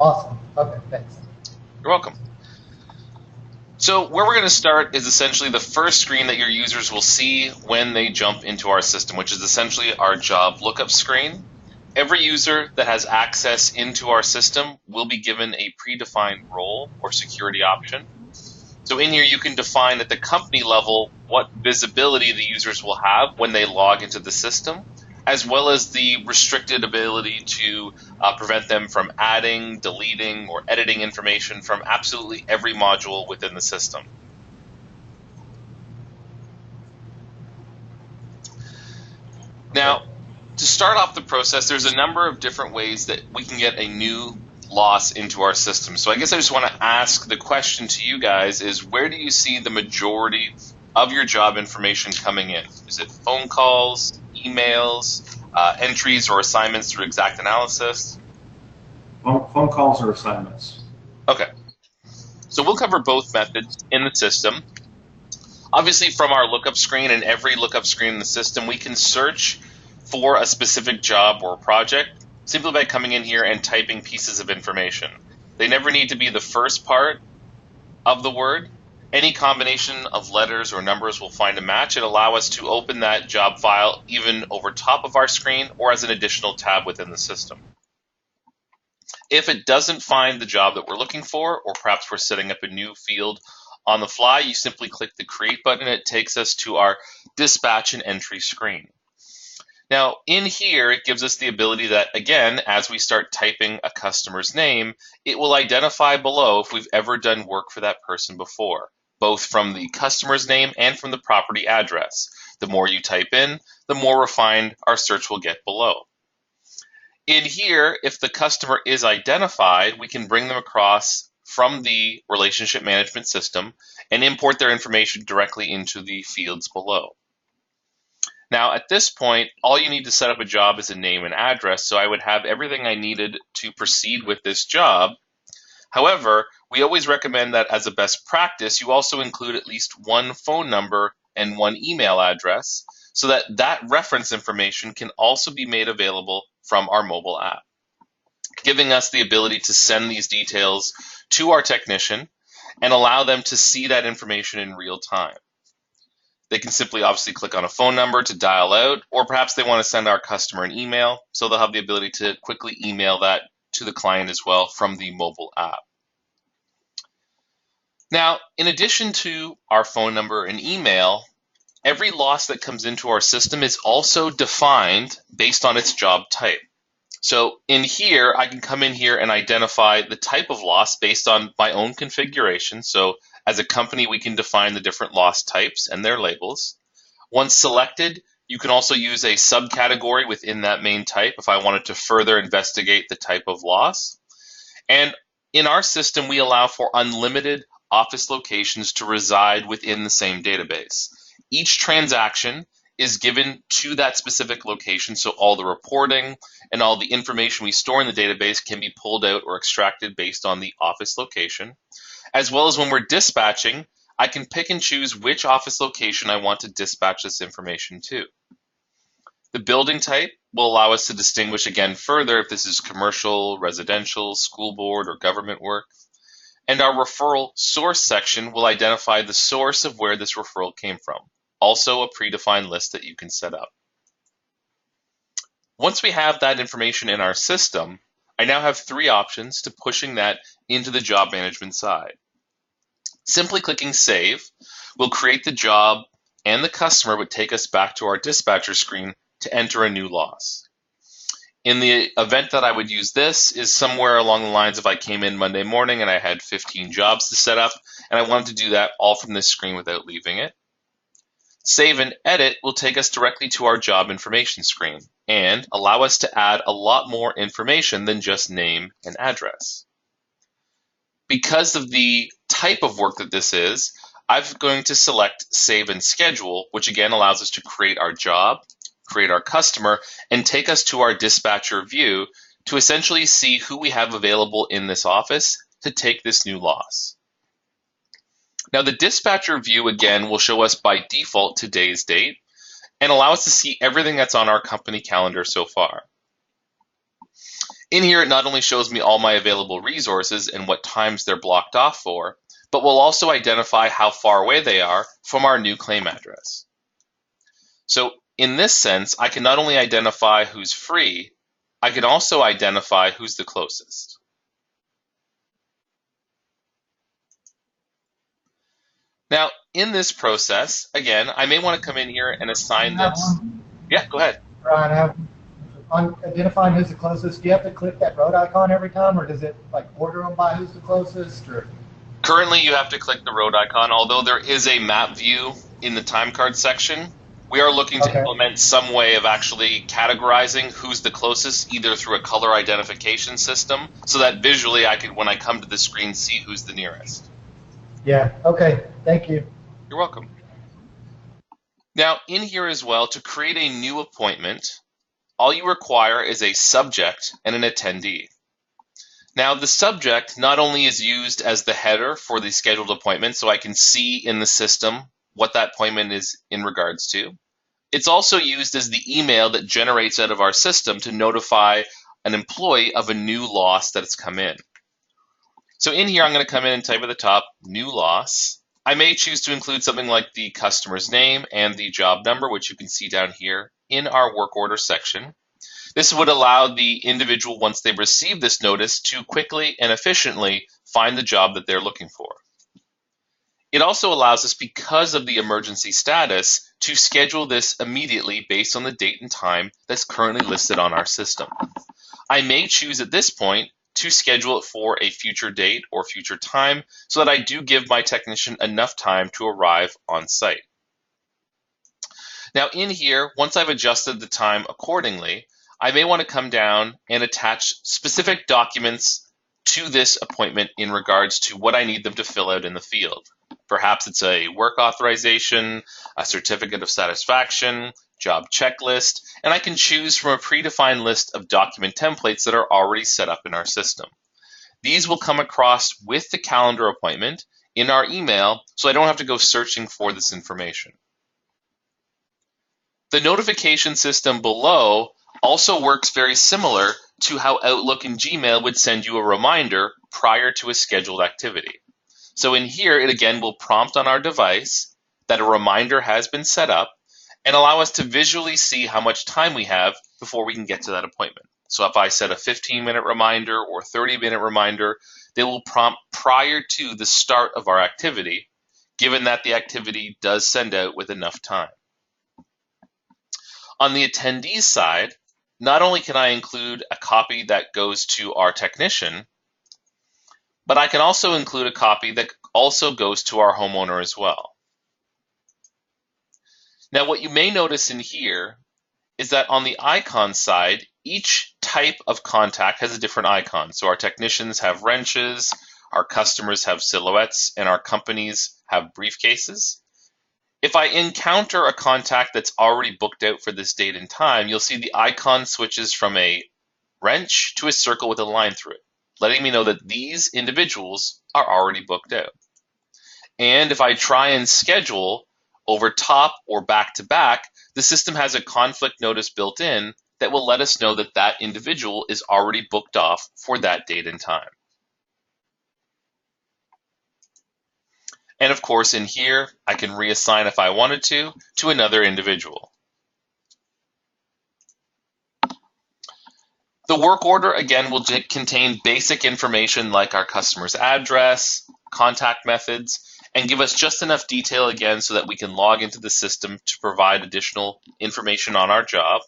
Awesome. Okay, thanks. You're welcome. So where we're going to start is essentially the first screen that your users will see when they jump into our system, which is essentially our job lookup screen. Every user that has access into our system will be given a predefined role or security option. So in here, you can define at the company level what visibility the users will have when they log into the system, as well as the restricted ability to prevent them from adding, deleting, or editing information from absolutely every module within the system. Now, to start off the process, there's a number of different ways that we can get a new loss into our system. So I guess I just want to ask the question to you guys is where do you see the majority of your job information coming in? Is it phone calls, emails, entries or assignments through exact analysis? Phone calls or assignments. Okay, so we'll cover both methods in the system. Obviously, from our lookup screen and every lookup screen in the system, we can search for a specific job or project simply by coming in here and typing pieces of information. They never need to be the first part of the word. Any combination of letters or numbers will find a match and allow us to open that job file even over top of our screen or as an additional tab within the system. If it doesn't find the job that we're looking for, or perhaps we're setting up a new field on the fly, you simply click the Create button and it takes us to our dispatch and entry screen. Now, in here, it gives us the ability that, again, as we start typing a customer's name, it will identify below if we've ever done work for that person before, both from the customer's name and from the property address. The more you type in, the more refined our search will get below. In here, if the customer is identified, we can bring them across from the relationship management system and import their information directly into the fields below. Now, at this point, all you need to set up a job is a name and address, so I would have everything I needed to proceed with this job. However, we always recommend that as a best practice, you also include at least one phone number and one email address so that that reference information can also be made available from our mobile app, giving us the ability to send these details to our technician and allow them to see that information in real time. They can simply obviously click on a phone number to dial out, or perhaps they want to send our customer an email, so they'll have the ability to quickly email that to the client as well from the mobile app. Now, in addition to our phone number and email, every loss that comes into our system is also defined based on its job type. So in here, I can come in here and identify the type of loss based on my own configuration. So as a company, we can define the different loss types and their labels. Once selected, you can also use a subcategory within that main type if I wanted to further investigate the type of loss. And in our system, we allow for unlimited office locations to reside within the same database. Each transaction is given to that specific location, so all the reporting and all the information we store in the database can be pulled out or extracted based on the office location. As well as when we're dispatching, I can pick and choose which office location I want to dispatch this information to. The building type will allow us to distinguish again further if this is commercial, residential, school board, or government work. And our referral source section will identify the source of where this referral came from. Also a predefined list that you can set up. Once we have that information in our system, I now have three options to pushing that into the job management side. Simply clicking Save will create the job, and the customer would take us back to our dispatcher screen to enter a new loss. In the event that I would use this is somewhere along the lines of I came in Monday morning and I had 15 jobs to set up, and I wanted to do that all from this screen without leaving it. Save and Edit will take us directly to our job information screen and allow us to add a lot more information than just name and address. Because of the type of work that this is, I'm going to select Save and Schedule, which again allows us to create our job, create our customer, and take us to our dispatcher view to essentially see who we have available in this office to take this new loss. Now the dispatcher view again will show us by default today's date and allow us to see everything that's on our company calendar so far. In here, it not only shows me all my available resources and what times they're blocked off for, but will also identify how far away they are from our new claim address. So in this sense, I can not only identify who's free, I can also identify who's the closest. Now, in this process, again, I may want to come in here and assign this. Yeah, go ahead. Brian, on identifying who's the closest, do you have to click that road icon every time, or does it like order them by who's the closest? Or currently, you have to click the road icon, although there is a map view in the time card section. We are looking to implement some way of actually categorizing who's the closest, either through a color identification system, so that visually I could, when I come to the screen, see who's the nearest. Yeah, okay, thank you. You're welcome. Now, in here as well, to create a new appointment, all you require is a subject and an attendee. Now, the subject not only is used as the header for the scheduled appointment, so I can see in the system what that appointment is in regards to. It's also used as the email that generates out of our system to notify an employee of a new loss that has come in. So in here, I'm going to come in and type at the top, new loss. I may choose to include something like the customer's name and the job number, which you can see down here in our work order section. This would allow the individual, once they receive this notice, to quickly and efficiently find the job that they're looking for. It also allows us, because of the emergency status, to schedule this immediately based on the date and time that's currently listed on our system. I may choose at this point to schedule it for a future date or future time so that I do give my technician enough time to arrive on site. Now in here, once I've adjusted the time accordingly, I may want to come down and attach specific documents to this appointment in regards to what I need them to fill out in the field. Perhaps it's a work authorization, a certificate of satisfaction, job checklist, and I can choose from a predefined list of document templates that are already set up in our system. These will come across with the calendar appointment in our email, so I don't have to go searching for this information. The notification system below also works very similar to how Outlook and Gmail would send you a reminder prior to a scheduled activity. So in here, it again will prompt on our device that a reminder has been set up and allow us to visually see how much time we have before we can get to that appointment. So if I set a 15-minute reminder or 30-minute reminder, they will prompt prior to the start of our activity, given that the activity does send out with enough time. On the attendees side, not only can I include a copy that goes to our technician, but I can also include a copy that also goes to our homeowner as well. Now, what you may notice in here is that on the icon side, each type of contact has a different icon. So our technicians have wrenches, our customers have silhouettes, and our companies have briefcases. If I encounter a contact that's already booked out for this date and time, you'll see the icon switches from a wrench to a circle with a line through it, letting me know that these individuals are already booked out. And if I try and schedule over top or back to back, the system has a conflict notice built in that will let us know that that individual is already booked off for that date and time. And of course, in here, I can reassign if I wanted to another individual. The work order, again, will contain basic information like our customer's address, contact methods, and give us just enough detail again so that we can log into the system to provide additional information on our job.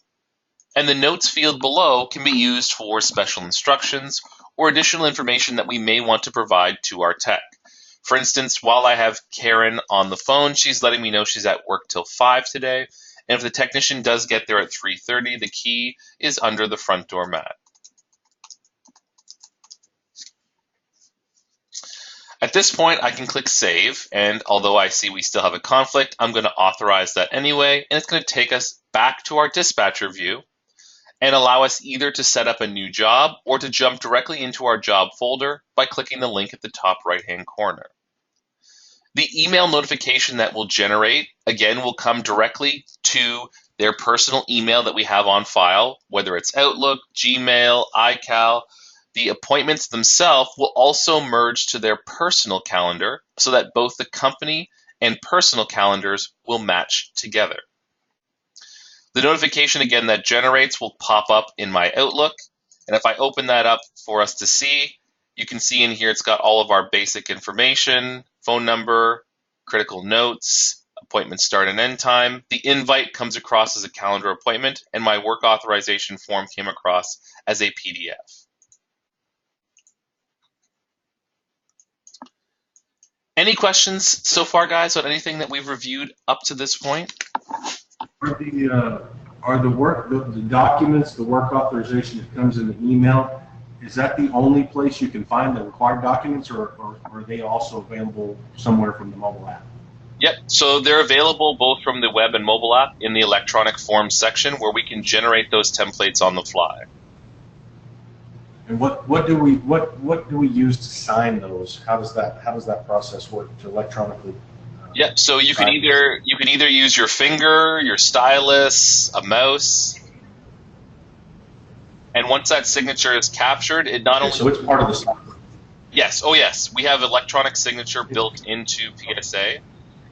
And the notes field below can be used for special instructions or additional information that we may want to provide to our tech. For instance, while I have Karen on the phone, she's letting me know she's at work till 5 today. And if the technician does get there at 3:30, the key is under the front door mat. At this point, I can click Save, and although I see we still have a conflict, I'm going to authorize that anyway, and it's going to take us back to our dispatcher view and allow us either to set up a new job or to jump directly into our job folder by clicking the link at the top right-hand corner. The email notification that will generate, again, will come directly to their personal email that we have on file, whether it's Outlook, Gmail, iCal. The appointments themselves will also merge to their personal calendar so that both the company and personal calendars will match together. The notification again that generates will pop up in my Outlook, and if I open that up for us to see, you can see in here it's got all of our basic information, phone number, critical notes, appointment start and end time. The invite comes across as a calendar appointment, and my work authorization form came across as a PDF. Any questions so far, guys, on anything that we've reviewed up to this point? Are the documents, the work authorization that comes in the email, is that the only place you can find the required documents, or are they also available somewhere from the mobile app? Yep, so they're available both from the web and mobile app in the electronic forms section where we can generate those templates on the fly. And what do we use to sign those? How does that process work to electronically? Yep. So you can either use your finger, your stylus, a mouse, and once that signature is captured, it not only. So it's part of the software. Yes. Oh, yes. We have electronic signature built into PSA,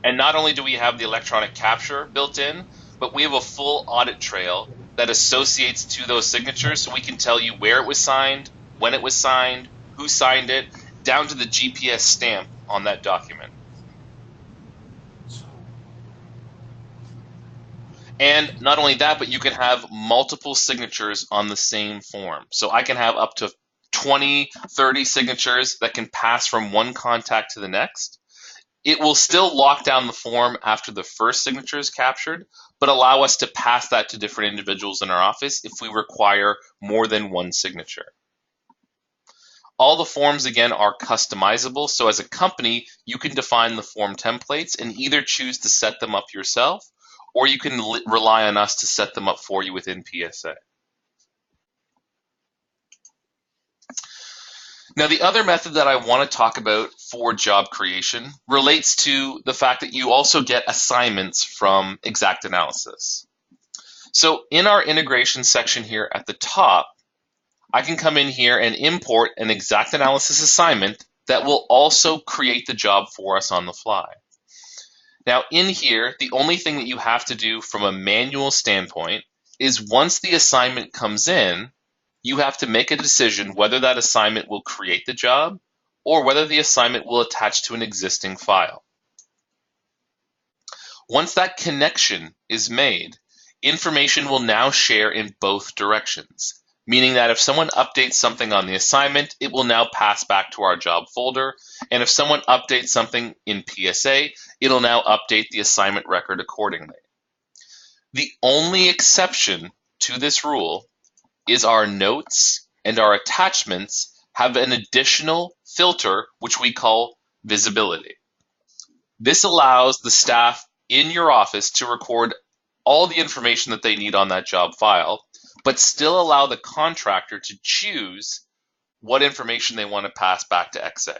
and not only do we have the electronic capture built in, but we have a full audit trail that associates to those signatures, so we can tell you where it was signed, when it was signed, who signed it, down to the GPS stamp on that document. And not only that, but you can have multiple signatures on the same form. So I can have up to 20, 30 signatures that can pass from one contact to the next. It will still lock down the form after the first signature is captured, but allow us to pass that to different individuals in our office if we require more than one signature. All the forms, again, are customizable. So as a company, you can define the form templates and either choose to set them up yourself, or you can rely on us to set them up for you within PSA. Now, the other method that I want to talk about for job creation relates to the fact that you also get assignments from Exact Analysis. So in our integration section here at the top, I can come in here and import an Exact Analysis assignment that will also create the job for us on the fly. Now in here, the only thing that you have to do from a manual standpoint is once the assignment comes in, you have to make a decision whether that assignment will create the job or whether the assignment will attach to an existing file. Once that connection is made, information will now share in both directions, meaning that if someone updates something on the assignment, it will now pass back to our job folder, and if someone updates something in PSA, it'll now update the assignment record accordingly. The only exception to this rule is our notes and our attachments have an additional filter which we call visibility. This allows the staff in your office to record all the information that they need on that job file, but still allow the contractor to choose what information they want to pass back to XA.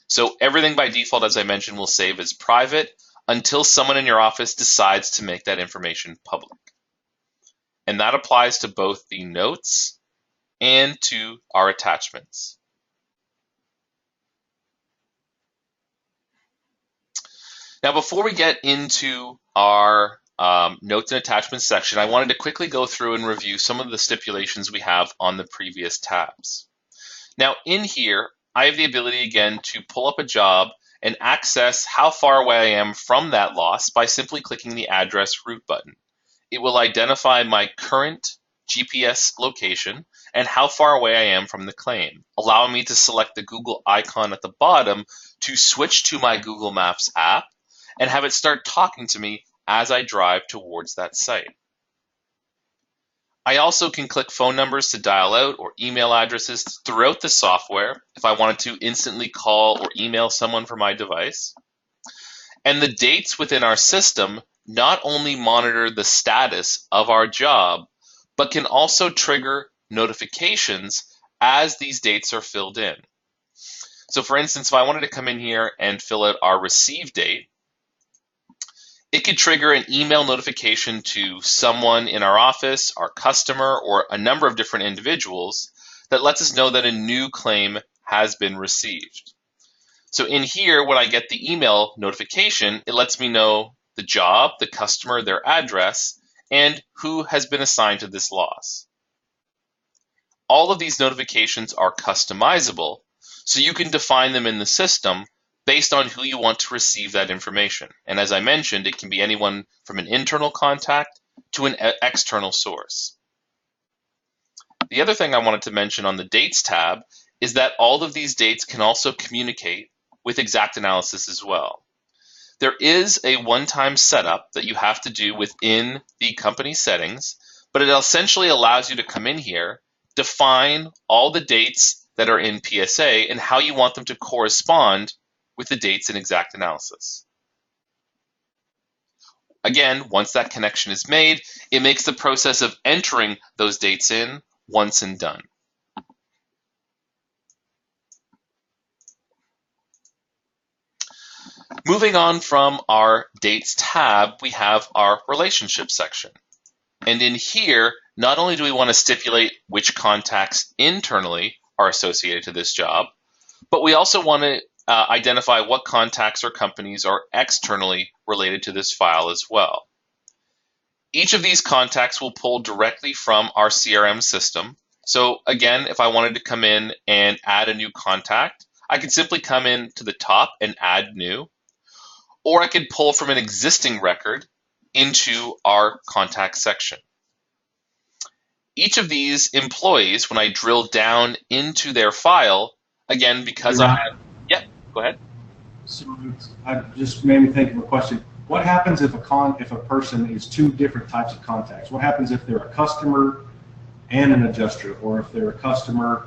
So everything by default, as I mentioned, will save as private until someone in your office decides to make that information public. And that applies to both the notes and to our attachments. Now, before we get into our notes and attachments section, I wanted to quickly go through and review some of the stipulations we have on the previous tabs. Now, in here, I have the ability again to pull up a job and access how far away I am from that loss by simply clicking the address route button. It will identify my current GPS location and how far away I am from the claim, allowing me to select the Google icon at the bottom to switch to my Google Maps app and have it start talking to me as I drive towards that site. I also can click phone numbers to dial out or email addresses throughout the software if I wanted to instantly call or email someone from my device. And the dates within our system not only monitor the status of our job, but can also trigger notifications as these dates are filled in. So for instance, if I wanted to come in here and fill out our receive date, It could trigger an email notification to someone in our office, our customer, or a number of different individuals that lets us know that a new claim has been received. So in here, when I get the email notification, it lets me know the job, the customer, their address, and who has been assigned to this loss. All of these notifications are customizable, so you can define them in the system based on who you want to receive that information. And as I mentioned, it can be anyone from an internal contact to an external source. The other thing I wanted to mention on the Dates tab is that all of these dates can also communicate with Exact Analysis as well. There is a one-time setup that you have to do within the company settings, but it essentially allows you to come in here, define all the dates that are in PSA and how you want them to correspond with the dates in Exact Analysis. Again, once that connection is made, it makes the process of entering those dates in once and done. Moving on from our Dates tab, we have our Relationships section. And in here, not only do we want to stipulate which contacts internally are associated to this job, but we also want to identify what contacts or companies are externally related to this file as well. Each of these contacts will pull directly from our CRM system. So again, if I wanted to come in and add a new contact, I could simply come in to the top and add new, or I could pull from an existing record into our contact section. Each of these employees, when I drill down into their file, again, because I have, yeah, go ahead. So I just made me think of a question. What happens if a person is two different types of contacts? What happens if they're a customer and an adjuster, or if they're a customer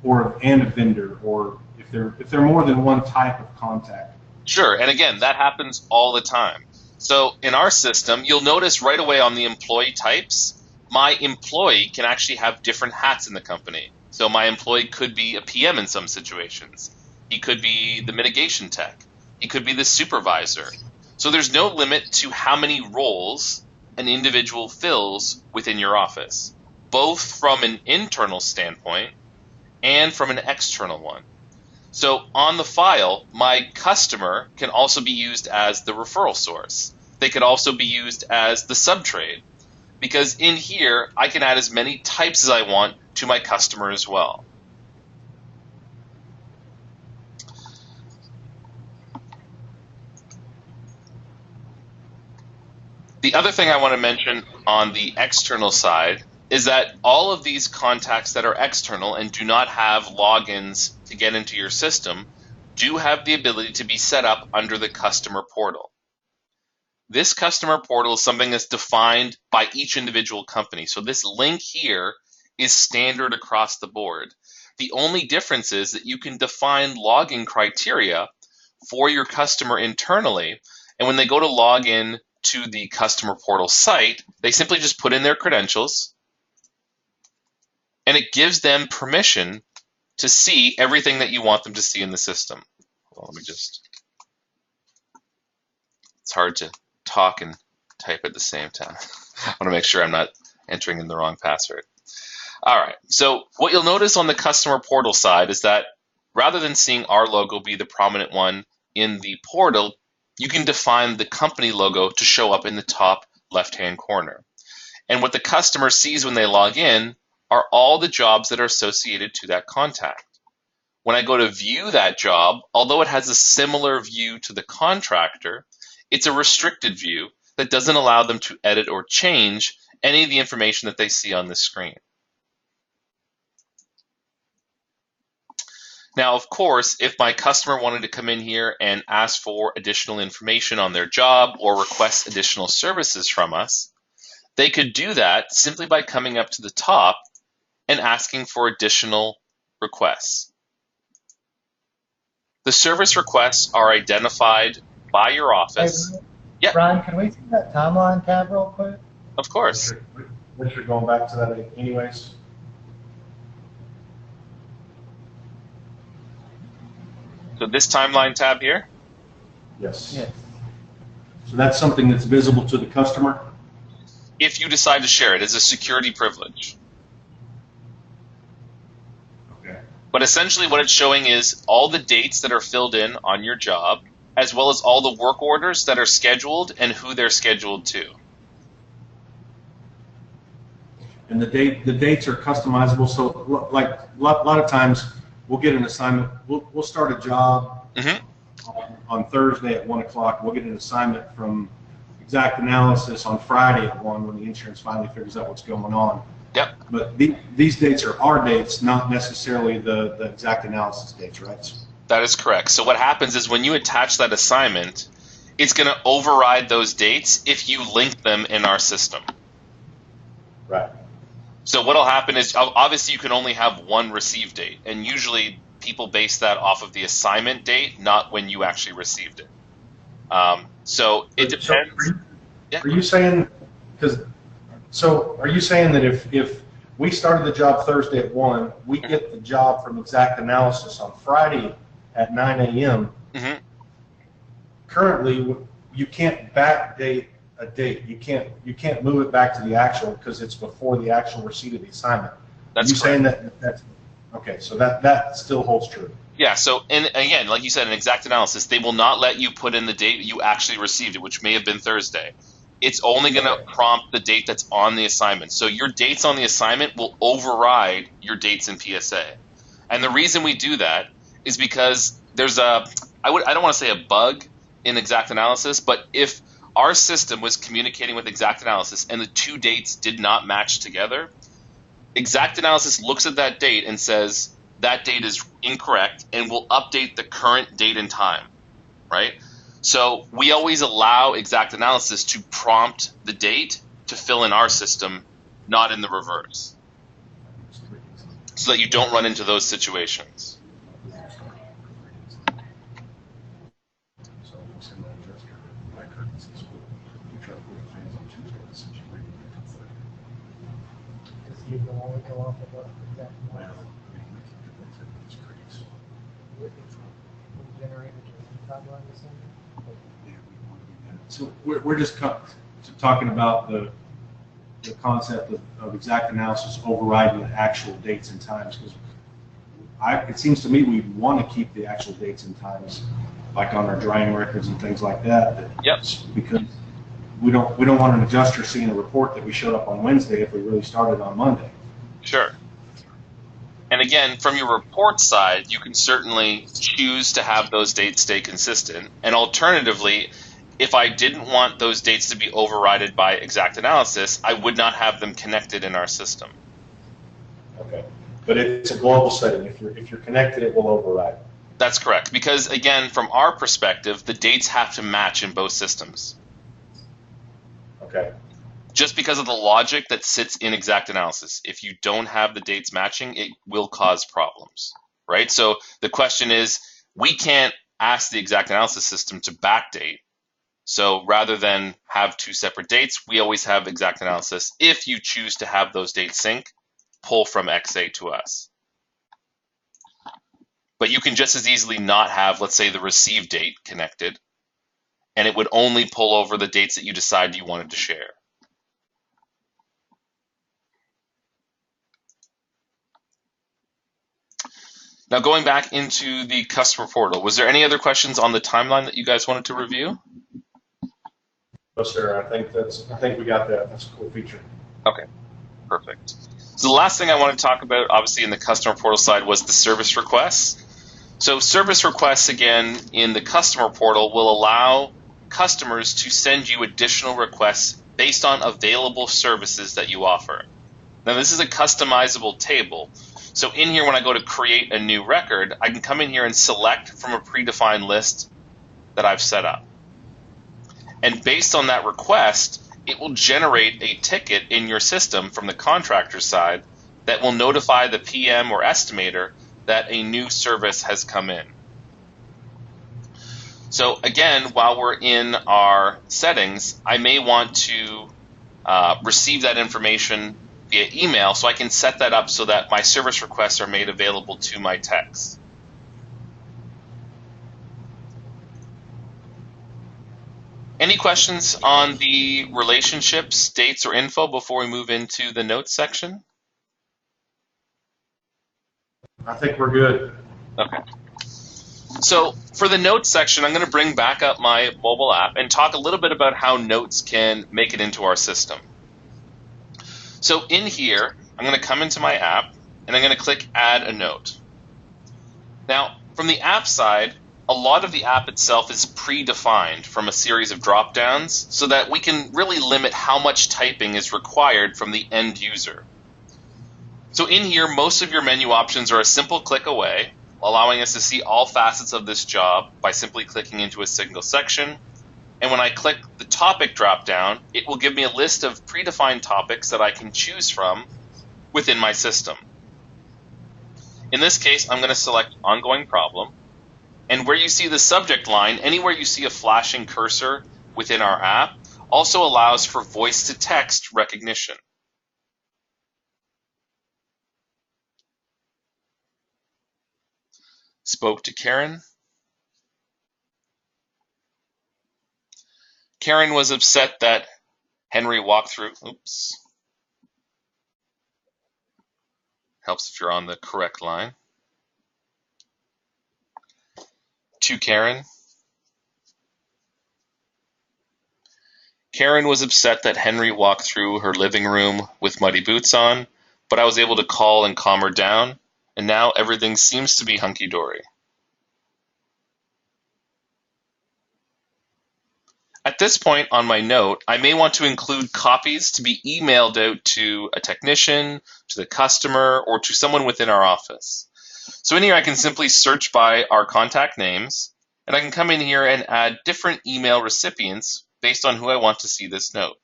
and a vendor, or if they're more than one type of contact? Sure, and again, that happens all the time. So in our system, you'll notice right away on the employee types, my employee can actually have different hats in the company. So my employee could be a PM in some situations. He could be the mitigation tech. He could be the supervisor. So there's no limit to how many roles an individual fills within your office, both from an internal standpoint and from an external one. So on the file, my customer can also be used as the referral source. They could also be used as the subtrade, because in here, I can add as many types as I want to my customer as well. The other thing I want to mention on the external side is that all of these contacts that are external and do not have logins to get into your system do have the ability to be set up under the customer portal. This customer portal is something that's defined by each individual company. So this link here is standard across the board. The only difference is that you can define login criteria for your customer internally, and when they go to log in to the customer portal site, they simply just put in their credentials, and it gives them permission to see everything that you want them to see in the system. Well, let me just, it's hard to talk and type at the same time. I want to make sure I'm not entering in the wrong password. All right, so what you'll notice on the customer portal side is that rather than seeing our logo be the prominent one in the portal, you can define the company logo to show up in the top left-hand corner. And what the customer sees when they log in are all the jobs that are associated to that contact. When I go to view that job, although it has a similar view to the contractor, it's a restricted view that doesn't allow them to edit or change any of the information that they see on the screen. Now, of course, if my customer wanted to come in here and ask for additional information on their job or request additional services from us, they could do that simply by coming up to the top and asking for additional requests. The service requests are identified by your office. Hey, Yeah, Brian, can we see that timeline tab real quick? of course. Which you're going back to that anyways. So this timeline tab here, Yes. Yes. So that's something that's visible to the customer? If you decide to share it as a security privilege. Okay. But essentially what it's showing is all the dates that are filled in on your job, as well as all the work orders that are scheduled and who they're scheduled to. And the dates are customizable. So like a lot of times we'll get an assignment. We'll start a job on Thursday at 1 o'clock. We'll get an assignment from Exact Analysis on Friday at 1 when the insurance finally figures out what's going on. Yep. But these dates are our dates, not necessarily the Exact Analysis dates, right? That is correct. So what happens is when you attach that assignment, it's going to override those dates if you link them in our system. Right. So what will happen is, obviously you can only have one receive date, and usually people base that off of the assignment date, not when you actually received it. So it depends. Are you saying, are you saying that if we started the job Thursday at 1, we get the job from Exact Analysis on Friday at 9 a.m., currently you can't backdate a date. You can't move it back to the actual because it's before the actual receipt of the assignment. That's correct. Saying that's okay, so that still holds true. Yeah, so, and again, like you said, in Exact Analysis, they will not let you put in the date you actually received it, which may have been Thursday. It's only going to prompt the date that's on the assignment. So your dates on the assignment will override your dates in PSA. And the reason we do that is because there's I don't want to say a bug in Exact Analysis, but if our system was communicating with Exact Analysis and the two dates did not match together, Exact Analysis looks at that date and says that date is incorrect and will update the current date and time, right? So we always allow Exact Analysis to prompt the date to fill in our system, not in the reverse, so that you don't run into those situations. You can only go off of exact So we're just talking about the concept of Exact Analysis overriding the actual dates and times, because it seems to me we want to keep the actual dates and times, like on our drying records and things like that. Yep. Because we don't want an adjuster seeing a report that we showed up on Wednesday if we really started on Monday. Sure. And again, from your report side, you can certainly choose to have those dates stay consistent. And alternatively, if I didn't want those dates to be overridden by Exact Analysis, I would not have them connected in our system. Okay. But it's a global setting. If you're connected, it will override. That's correct. Because again, from our perspective, the dates have to match in both systems. Okay. Just because of the logic that sits in Exact Analysis. If you don't have the dates matching, it will cause problems, right? So the question is, we can't ask the Exact Analysis system to backdate. So rather than have two separate dates, we always have Exact Analysis. If you choose to have those dates sync, pull from XA to us. But you can just as easily not have, let's say, the receive date connected, and it would only pull over the dates that you decide you wanted to share. Now, going back into the customer portal, was there any other questions on the timeline that you guys wanted to review? No, sir. I think we got that. That's a cool feature. Okay, perfect. So the last thing I want to talk about, obviously, in the customer portal side was the service requests. So service requests, again, in the customer portal will allow customers to send you additional requests based on available services that you offer. Now, this is a customizable table. So in here, when I go to create a new record, I can come in here and select from a predefined list that I've set up. And based on that request, it will generate a ticket in your system from the contractor side that will notify the PM or estimator that a new service has come in. So again, while we're in our settings, I may want to receive that information via email, so I can set that up so that my service requests are made available to my techs. Any questions on the relationships, dates, or info before we move into the notes section? I think we're good. Okay. So for the notes section, I'm going to bring back up my mobile app and talk a little bit about how notes can make it into our system. So in here, I'm going to come into my app and I'm going to click Add a Note. Now, from the app side, a lot of the app itself is predefined from a series of drop-downs so that we can really limit how much typing is required from the end user. So in here, most of your menu options are a simple click away, allowing us to see all facets of this job by simply clicking into a single section. And when I click the topic drop-down, it will give me a list of predefined topics that I can choose from within my system. In this case, I'm going to select Ongoing Problem. And where you see the subject line, anywhere you see a flashing cursor within our app, also allows for voice-to-text recognition. Spoke to Karen. Karen was upset that Henry walked through. Oops. Helps if you're on the correct line. To Karen. Karen was upset that Henry walked through her living room with muddy boots on, but I was able to call and calm her down, and now everything seems to be hunky-dory. At this point on my note, I may want to include copies to be emailed out to a technician, to the customer, or to someone within our office. So in here, I can simply search by our contact names, and I can come in here and add different email recipients based on who I want to see this note.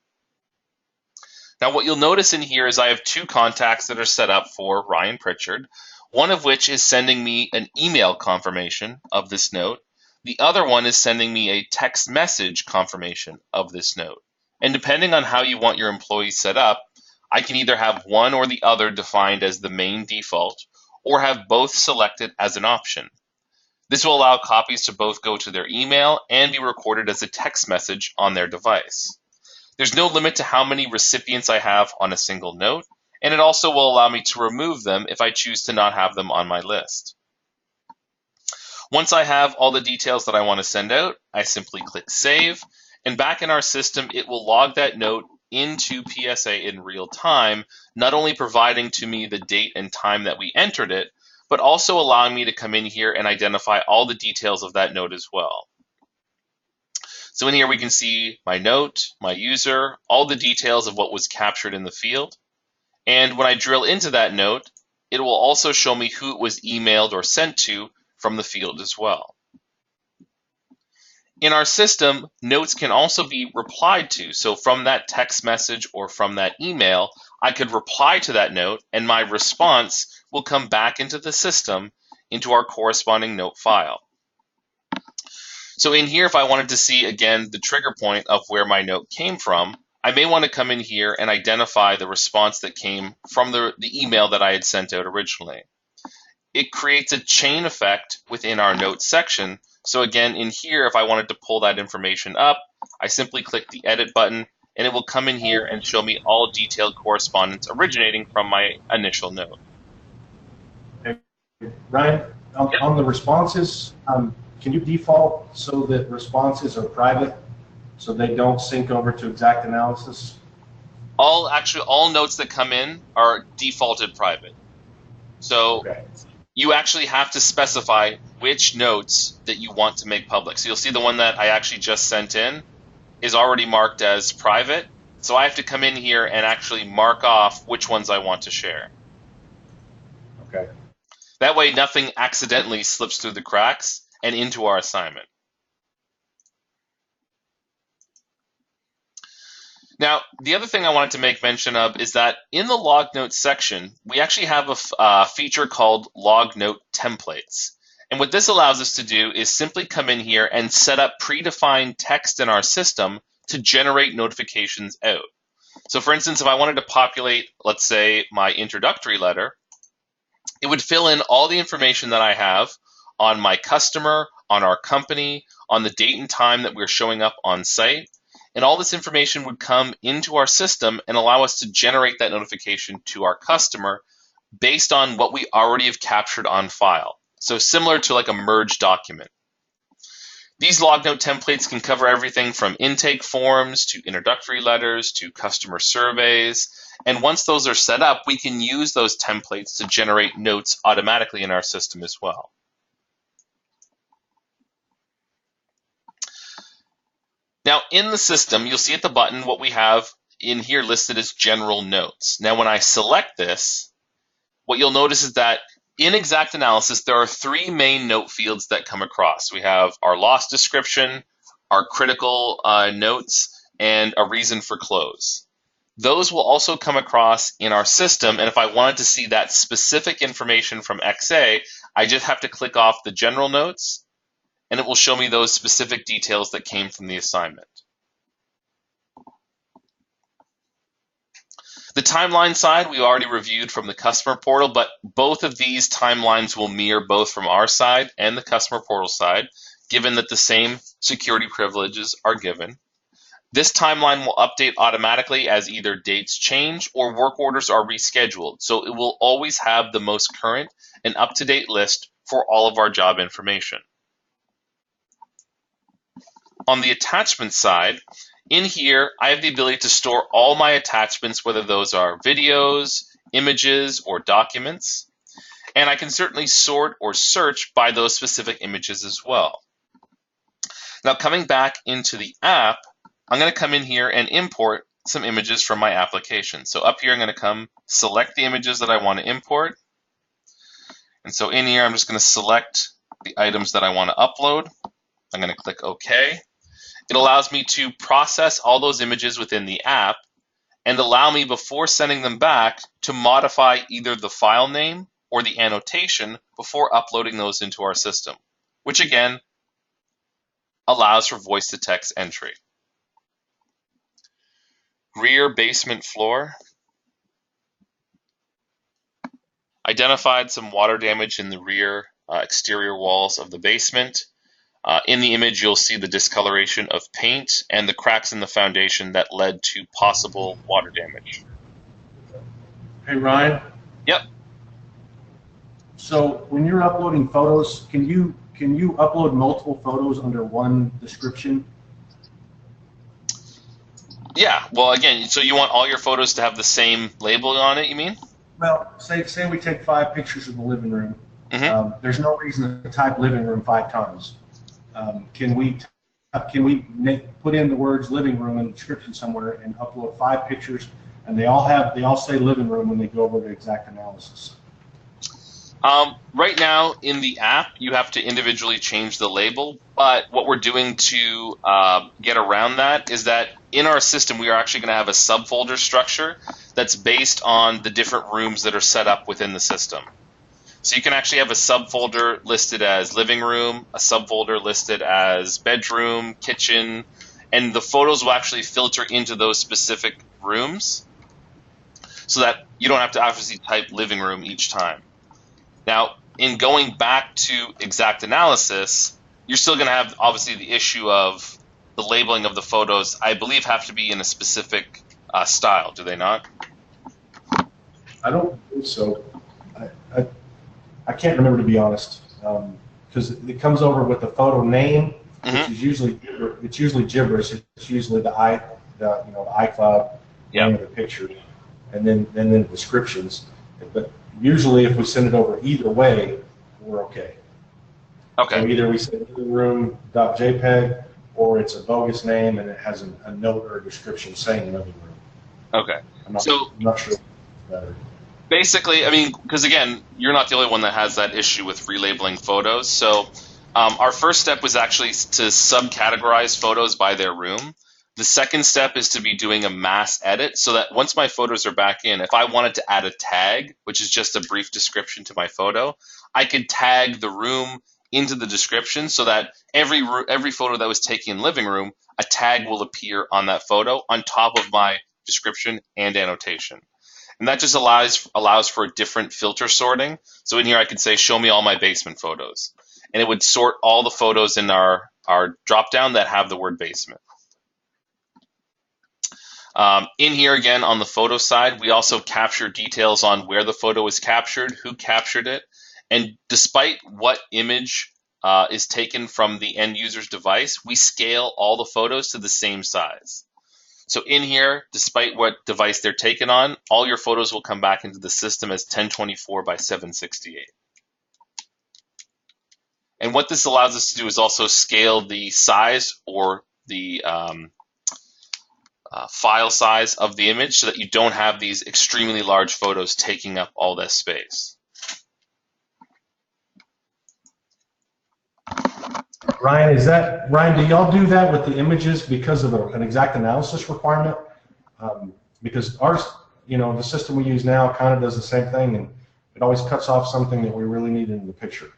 Now, what you'll notice in here is I have two contacts that are set up for Ryan Pritchard, one of which is sending me an email confirmation of this note. The other one is sending me a text message confirmation of this note. And depending on how you want your employees set up, I can either have one or the other defined as the main default, or have both selected as an option. This will allow copies to both go to their email and be recorded as a text message on their device. There's no limit to how many recipients I have on a single note, and it also will allow me to remove them if I choose to not have them on my list. Once I have all the details that I want to send out, I simply click Save, and back in our system, it will log that note into PSA in real time, not only providing to me the date and time that we entered it, but also allowing me to come in here and identify all the details of that note as well. So in here we can see my note, my user, all the details of what was captured in the field. And when I drill into that note, it will also show me who it was emailed or sent to from the field as well. In our system, notes can also be replied to. So from that text message or from that email, I could reply to that note and my response will come back into the system into our corresponding note file. So in here, if I wanted to see, again, the trigger point of where my note came from, I may want to come in here and identify the response that came from the email that I had sent out originally. It creates a chain effect within our notes section. So again, in here, if I wanted to pull that information up, I simply click the edit button and it will come in here and show me all detailed correspondence originating from my initial note. Okay. Ryan, on the responses, can you default so that responses are private so they don't sync over to exact analysis? All notes that come in are defaulted private. So okay. You actually have to specify which notes that you want to make public. So you'll see the one that I actually just sent in is already marked as private. So I have to come in here and actually mark off which ones I want to share. Okay. That way nothing accidentally slips through the cracks and into our assignment. Now, the other thing I wanted to make mention of is that in the log notes section, we actually have a feature called log note templates. And what this allows us to do is simply come in here and set up predefined text in our system to generate notifications out. So for instance, if I wanted to populate, let's say, my introductory letter, it would fill in all the information that I have on my customer, on our company, on the date and time that we're showing up on site. And all this information would come into our system and allow us to generate that notification to our customer based on what we already have captured on file. So similar to like a merged document. These log note templates can cover everything from intake forms to introductory letters to customer surveys. And once those are set up, we can use those templates to generate notes automatically in our system as well. Now in the system, you'll see at the button what we have in here listed as general notes. Now when I select this, what you'll notice is that in exact analysis, there are three main note fields that come across. We have our loss description, our critical notes, and a reason for close. Those will also come across in our system, and if I wanted to see that specific information from XA, I just have to click off the general notes, and it will show me those specific details that came from the assignment. The timeline side we already reviewed from the customer portal, but both of these timelines will mirror both from our side and the customer portal side, given that the same security privileges are given. This timeline will update automatically as either dates change or work orders are rescheduled, so it will always have the most current and up-to-date list for all of our job information. On the attachment side, in here, I have the ability to store all my attachments, whether those are videos, images, or documents. And I can certainly sort or search by those specific images as well. Now, coming back into the app, I'm going to come in here and import some images from my application. So up here, I'm going to come select the images that I want to import. And so in here, I'm just going to select the items that I want to upload. I'm going to click OK. It allows me to process all those images within the app and allow me, before sending them back, to modify either the file name or the annotation before uploading those into our system, which again allows for voice-to-text entry. Rear basement floor. Identified some water damage in the rear exterior walls of the basement. In the image, you'll see the discoloration of paint and the cracks in the foundation that led to possible water damage. Hey, Ryan. Yep. So when you're uploading photos, can you upload multiple photos under one description? Yeah. Well, again, so you want all your photos to have the same label on it, you mean? Well, say we take 5 pictures of the living room. Mm-hmm. There's no reason to type living room 5 times. Can we put in the words living room in the description somewhere and upload 5 pictures, and they all say living room when they go over to exact analysis? Right now in the app, you have to individually change the label, but what we're doing to get around that is that in our system, we are actually going to have a subfolder structure that's based on the different rooms that are set up within the system. So you can actually have a subfolder listed as living room, a subfolder listed as bedroom, kitchen, and the photos will actually filter into those specific rooms so that you don't have to obviously type living room each time. Now, in going back to exact analysis, you're still going to have obviously the issue of the labeling of the photos, I believe, have to be in a specific style, do they not? I don't think so. I can't remember, to be honest, because it comes over with the photo name, which is usually gibberish. It's usually the iCloud name of the picture, and then the descriptions. But usually, if we send it over either way, we're okay. Okay. So either we say livingroom.jpg, or it's a bogus name and it has a note or a description saying living room. Okay. I'm not sure if it's better. Basically, I mean, because again, you're not the only one that has that issue with relabeling photos. So our first step was actually to subcategorize photos by their room. The second step is to be doing a mass edit so that once my photos are back in, if I wanted to add a tag, which is just a brief description to my photo, I could tag the room into the description so that every photo that was taken in living room, a tag will appear on that photo on top of my description and annotation. And that just allows for a different filter sorting. So in here I could say, show me all my basement photos. and it would sort all the photos in our drop-down that have the word basement. In here again on the photo side, we also capture details on where the photo was captured, who captured it, and despite what image is taken from the end user's device, we scale all the photos to the same size. So in here, despite what device they're taken on, all your photos will come back into the system as 1024 by 768. And what this allows us to do is also scale the size or the file size of the image so that you don't have these extremely large photos taking up all that space. Ryan, do y'all do that with the images because of an exact analysis requirement? Because ours, the system we use now kind of does the same thing, and it always cuts off something that we really need in the picture.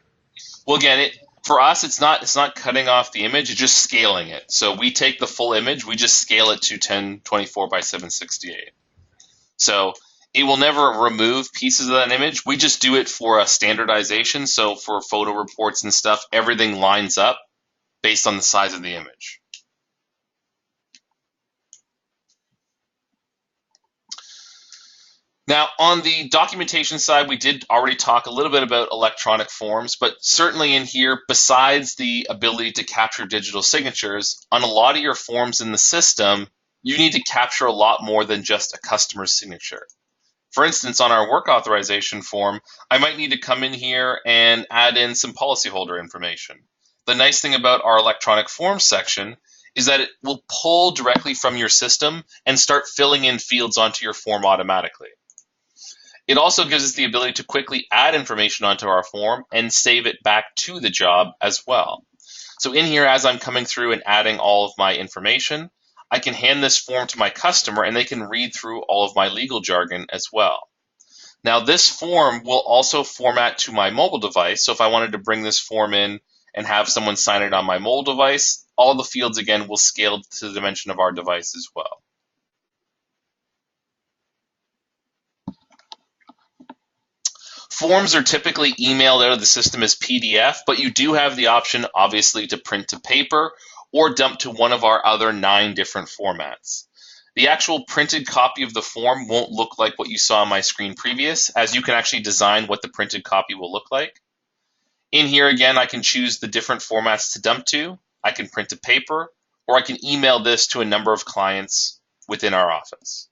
Well, again, for us, it's not cutting off the image; it's just scaling it. So we take the full image, we just scale it to 1024 by 768. So it will never remove pieces of that image. We just do it for a standardization. So for photo reports and stuff, everything lines up based on the size of the image. Now, on the documentation side, we did already talk a little bit about electronic forms, but certainly in here, besides the ability to capture digital signatures, on a lot of your forms in the system, you need to capture a lot more than just a customer's signature. For instance, on our work authorization form, I might need to come in here and add in some policyholder information. The nice thing about our electronic forms section is that it will pull directly from your system and start filling in fields onto your form automatically. It also gives us the ability to quickly add information onto our form and save it back to the job as well. So in here, as I'm coming through and adding all of my information, I can hand this form to my customer and they can read through all of my legal jargon as well. Now this form will also format to my mobile device. So if I wanted to bring this form in and have someone sign it on my mobile device, all the fields again will scale to the dimension of our device as well. Forms are typically emailed out of the system as PDF, but you do have the option, obviously, to print to paper or dump to one of our other 9 different formats. The actual printed copy of the form won't look like what you saw on my screen previous, as you can actually design what the printed copy will look like. In here, again, I can choose the different formats to dump to. I can print to paper, or I can email this to a number of clients within our office.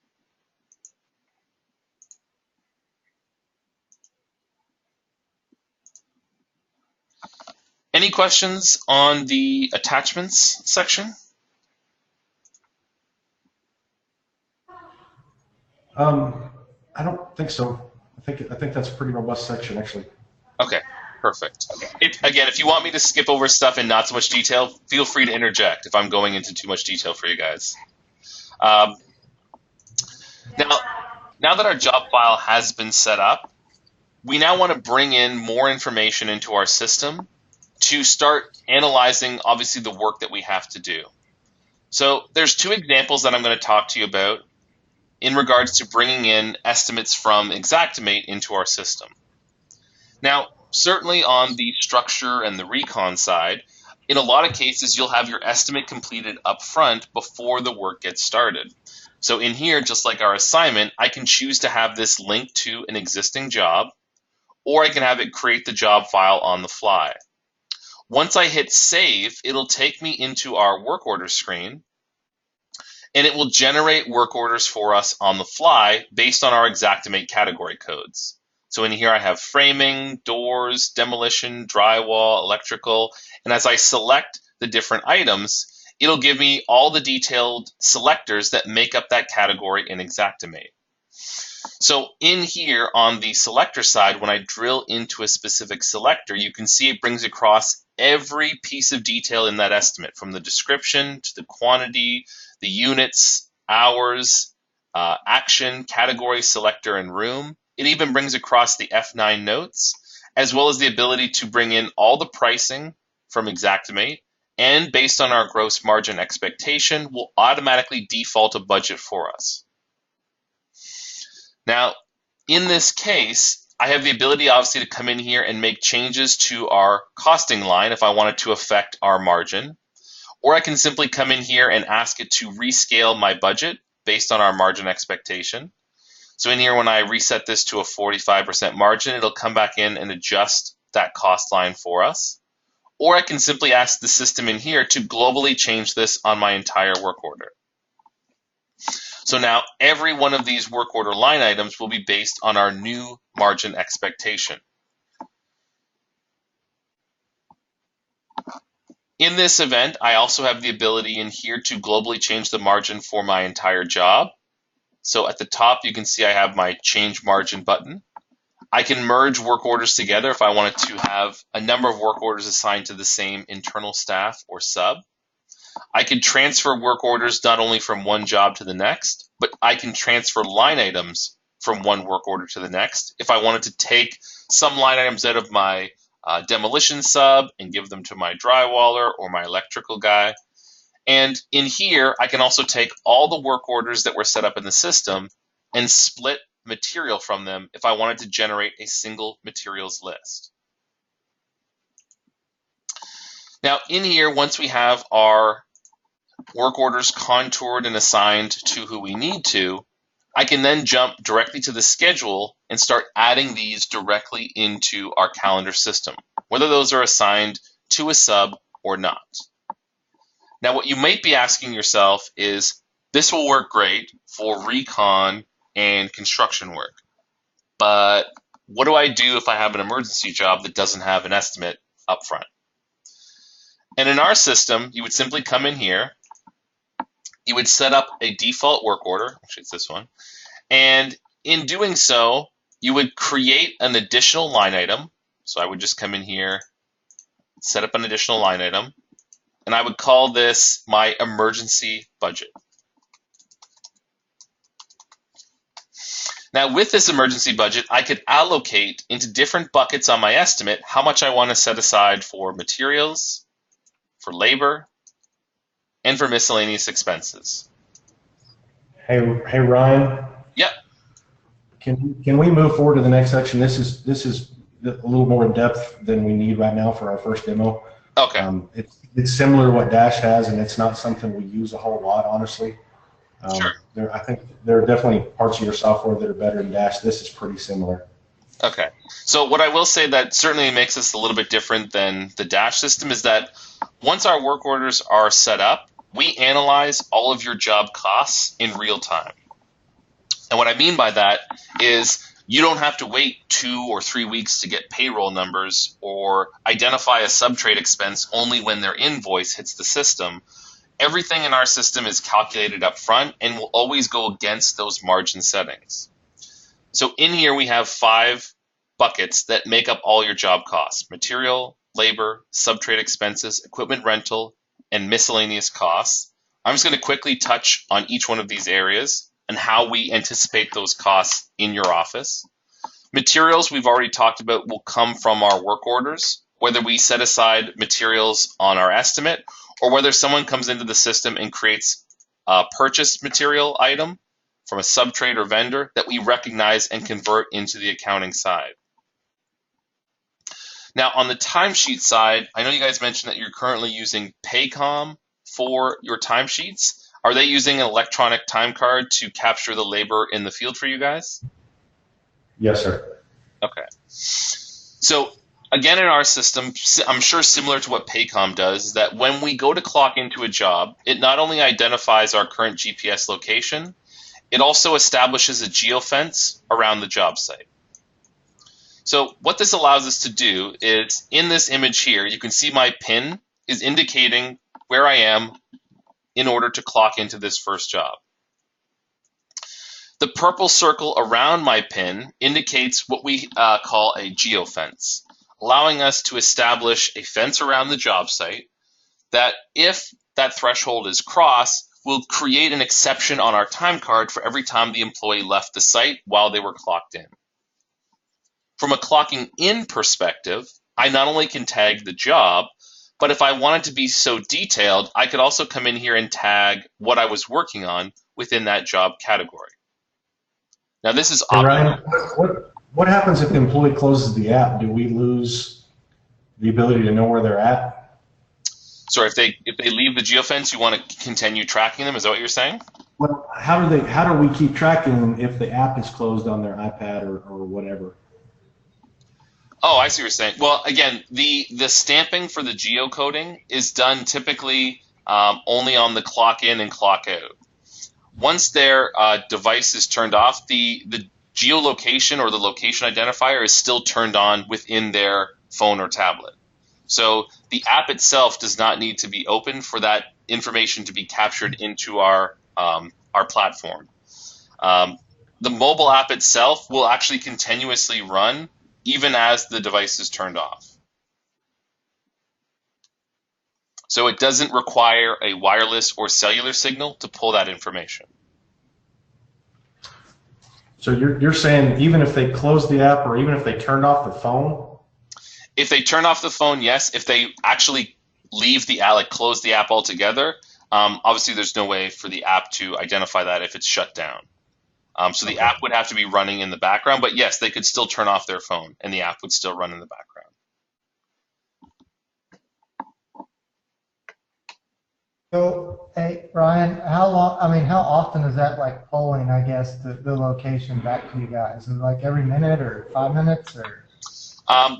Any questions on the attachments section? I don't think so. I think that's a pretty robust section, actually. Okay, perfect. Again, if you want me to skip over stuff in not so much detail, feel free to interject if I'm going into too much detail for you guys. Now that our job file has been set up, we now want to bring in more information into our system to start analyzing, obviously, the work that we have to do. So there's 2 examples that I'm going to talk to you about in regards to bringing in estimates from Xactimate into our system. Now, certainly on the structure and the recon side, in a lot of cases, you'll have your estimate completed up front before the work gets started. So in here, just like our assignment, I can choose to have this linked to an existing job, or I can have it create the job file on the fly. Once I hit save, it'll take me into our work order screen, and it will generate work orders for us on the fly based on our Xactimate category codes. So in here I have framing, doors, demolition, drywall, electrical, and as I select the different items, it'll give me all the detailed selectors that make up that category in Xactimate. So in here on the selector side, when I drill into a specific selector, you can see it brings across every piece of detail in that estimate, from the description to the quantity, the units, hours, action, category, selector, and room. It even brings across the F9 notes, as well as the ability to bring in all the pricing from Xactimate, and based on our gross margin expectation, will automatically default a budget for us. Now, in this case, I have the ability, obviously, to come in here and make changes to our costing line if I wanted to affect our margin. Or I can simply come in here and ask it to rescale my budget based on our margin expectation. So in here, when I reset this to a 45% margin, it'll come back in and adjust that cost line for us. Or I can simply ask the system in here to globally change this on my entire work order. So now every one of these work order line items will be based on our new margin expectation. In this event, I also have the ability in here to globally change the margin for my entire job. So at the top, you can see I have my change margin button. I can merge work orders together if I wanted to have a number of work orders assigned to the same internal staff or sub. I can transfer work orders not only from one job to the next, but I can transfer line items from one work order to the next. If I wanted to take some line items out of my demolition sub and give them to my drywaller or my electrical guy. And in here, I can also take all the work orders that were set up in the system and split material from them if I wanted to generate a single materials list. Now in here, once we have our work orders contoured and assigned to who we need to, I can then jump directly to the schedule and start adding these directly into our calendar system, whether those are assigned to a sub or not. Now, what you might be asking yourself is, this will work great for recon and construction work, but what do I do if I have an emergency job that doesn't have an estimate up front? And in our system, you would simply come in here, you would set up a default work order, actually it's this one, and in doing so, you would create an additional line item. So I would just come in here, set up an additional line item, and I would call this my emergency budget. Now with this emergency budget, I could allocate into different buckets on my estimate how much I want to set aside for materials, for labor, and for miscellaneous expenses. Hey Ryan. Yep. Can we move forward to the next section? This is a little more in depth than we need right now for our first demo. Okay. It's similar to what Dash has, and it's not something we use a whole lot, honestly. Sure. I think there are definitely parts of your software that are better than Dash. This is pretty similar. Okay. So what I will say that certainly makes us a little bit different than the Dash system is that once our work orders are set up, we analyze all of your job costs in real time. And what I mean by that is you don't have to wait 2 or 3 weeks to get payroll numbers or identify a subtrade expense only when their invoice hits the system. Everything in our system is calculated up front and will always go against those margin settings. So in here we have 5 buckets that make up all your job costs: material, labor, subtrade expenses, equipment rental, and miscellaneous costs. I'm just going to quickly touch on each one of these areas and how we anticipate those costs in your office. Materials we've already talked about will come from our work orders, whether we set aside materials on our estimate or whether someone comes into the system and creates a purchased material item from a subtrade or vendor that we recognize and convert into the accounting side. Now on the timesheet side, I know you guys mentioned that you're currently using Paycom for your timesheets. Are they using an electronic time card to capture the labor in the field for you guys? Yes, sir. Okay. So again, in our system, I'm sure similar to what Paycom does, is that when we go to clock into a job, it not only identifies our current GPS location, it also establishes a geofence around the job site. So what this allows us to do is, in this image here, you can see my pin is indicating where I am in order to clock into this first job. The purple circle around my pin indicates what we call a geofence, allowing us to establish a fence around the job site that, if that threshold is crossed, will create an exception on our time card for every time the employee left the site while they were clocked in. From a clocking in perspective, I not only can tag the job, but if I wanted to be so detailed, I could also come in here and tag what I was working on within that job category. Now this is Hey, Ryan, What happens if the employee closes the app? Do we lose the ability to know where they're at? So if they leave the geofence, you want to continue tracking them. Is that what you're saying? Well, how do we keep tracking if the app is closed on their iPad or whatever? Oh, I see what you're saying. Well, again, the stamping for the geocoding is done typically only on the clock in and clock out. Once their device is turned off, the geolocation or the location identifier is still turned on within their phone or tablet. So the app itself does not need to be open for that information to be captured into our platform. The mobile app itself will actually continuously run even as the device is turned off. So it doesn't require a wireless or cellular signal to pull that information. So you're saying even if they close the app or even if they turned off the phone? If they turn off the phone, yes. If they actually leave the app, like close the app altogether, obviously there's no way for the app to identify that if it's shut down. So the app would have to be running in the background, but yes, they could still turn off their phone and the app would still run in the background. So, hey, Ryan, how often is that like polling, I guess, the location back to you guys? Is it like every minute or 5 minutes or?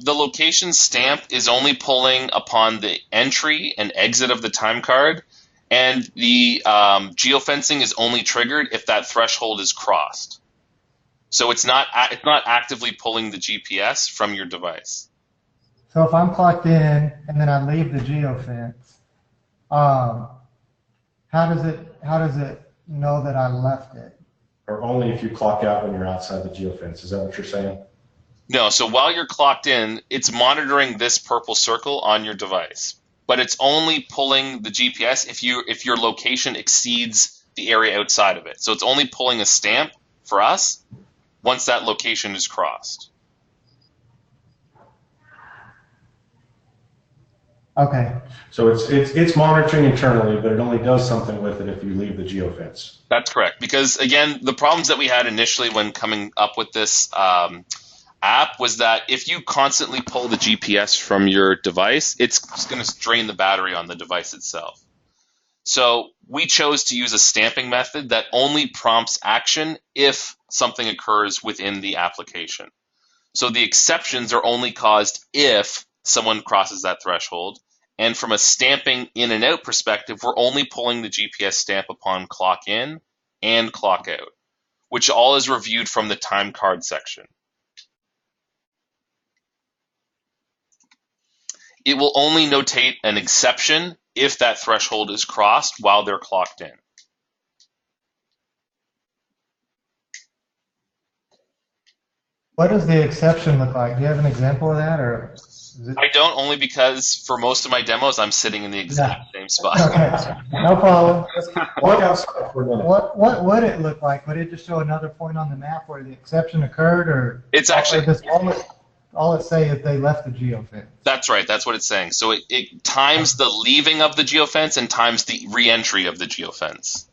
The location stamp is only pulling upon the entry and exit of the time card, and the geofencing is only triggered if that threshold is crossed. So it's not actively pulling the GPS from your device. So if I'm clocked in and then I leave the geofence, how does it know that I left it? Or only if you clock out when you're outside the geofence? Is that what you're saying? No, so while you're clocked in, it's monitoring this purple circle on your device, but it's only pulling the GPS if your location exceeds the area outside of it. So it's only pulling a stamp for us once that location is crossed. Okay. So it's monitoring internally, but it only does something with it if you leave the geofence. That's correct. Because again, the problems that we had initially when coming up with this app was that if you constantly pull the GPS from your device, it's going to drain the battery on the device itself. So we chose to use a stamping method that only prompts action if something occurs within the application. So the exceptions are only caused if someone crosses that threshold. And from a stamping in and out perspective, we're only pulling the GPS stamp upon clock in and clock out, which all is reviewed from the time card section. It will only notate an exception if that threshold is crossed while they're clocked in. What does the exception look like? Do you have an example of that, or? I don't, only because for most of my demos, I'm sitting in the exact same spot. Okay, no problem. Walk outside for a minute. What would it look like? Would it just show another point on the map where the exception occurred, or? It's actually all it say is they left the geofence. That's right. That's what it's saying. So it times the leaving of the geofence and times the re-entry of the geofence.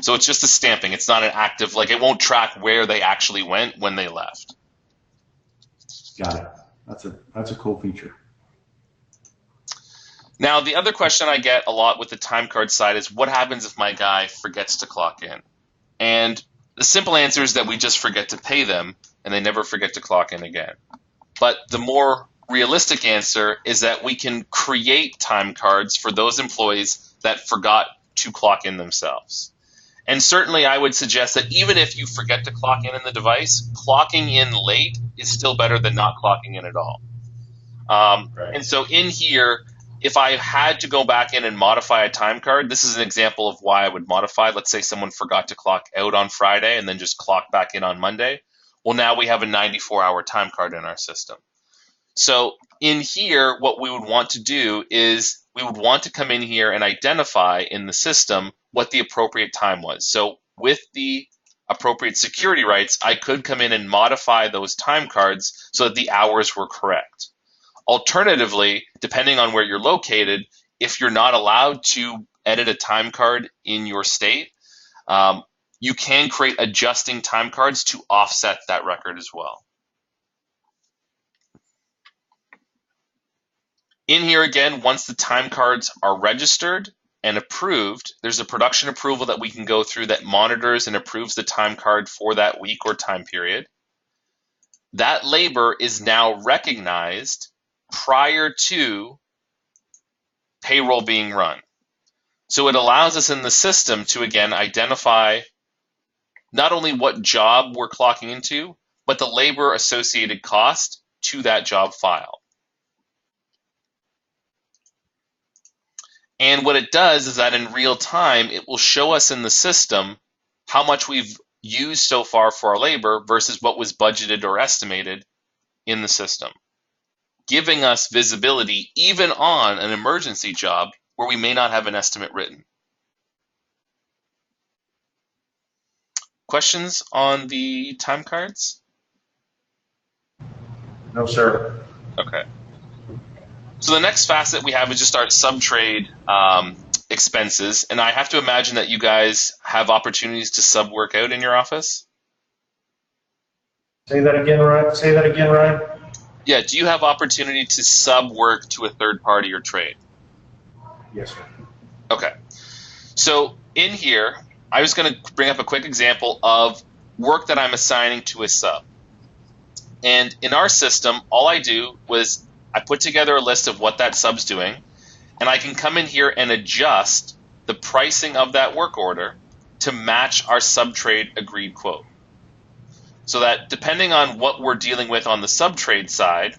So it's just a stamping. It's not an active, like it won't track where they actually went when they left. Got it. That's a cool feature. Now, the other question I get a lot with the time card side is what happens if my guy forgets to clock in? And the simple answer is that we just forget to pay them and they never forget to clock in again. But the more realistic answer is that we can create time cards for those employees that forgot to clock in themselves. And certainly I would suggest that even if you forget to clock in the device, clocking in late is still better than not clocking in at all. Right. And so in here, if I had to go back in and modify a time card, this is an example of why I would modify. Let's say someone forgot to clock out on Friday and then just clock back in on Monday. Well, now we have a 94-hour time card in our system. So in here, what we would want to do is we would want to come in here and identify in the system what the appropriate time was. So with the appropriate security rights, I could come in and modify those time cards so that the hours were correct. Alternatively, depending on where you're located, if you're not allowed to edit a time card in your state, you can create adjusting time cards to offset that record as well. In here again, once the time cards are registered and approved, there's a production approval that we can go through that monitors and approves the time card for that week or time period. That labor is now recognized prior to payroll being run. So it allows us in the system to, again, identify not only what job we're clocking into, but the labor associated cost to that job file. And what it does is that in real time, it will show us in the system how much we've used so far for our labor versus what was budgeted or estimated in the system, giving us visibility even on an emergency job where we may not have an estimate written. Questions on the time cards? No, sir. Okay. So the next facet we have is just our sub-trade expenses. And I have to imagine that you guys have opportunities to sub-work out in your office? Say that again, Ryan. Say that again, Ryan. Yeah, do you have opportunity to sub-work to a third party or trade? Yes, sir. Okay. So in here, I was going to bring up a quick example of work that I'm assigning to a sub. And in our system, all I do was I put together a list of what that sub's doing, and I can come in here and adjust the pricing of that work order to match our sub-trade agreed quote. So that depending on what we're dealing with on the sub-trade side,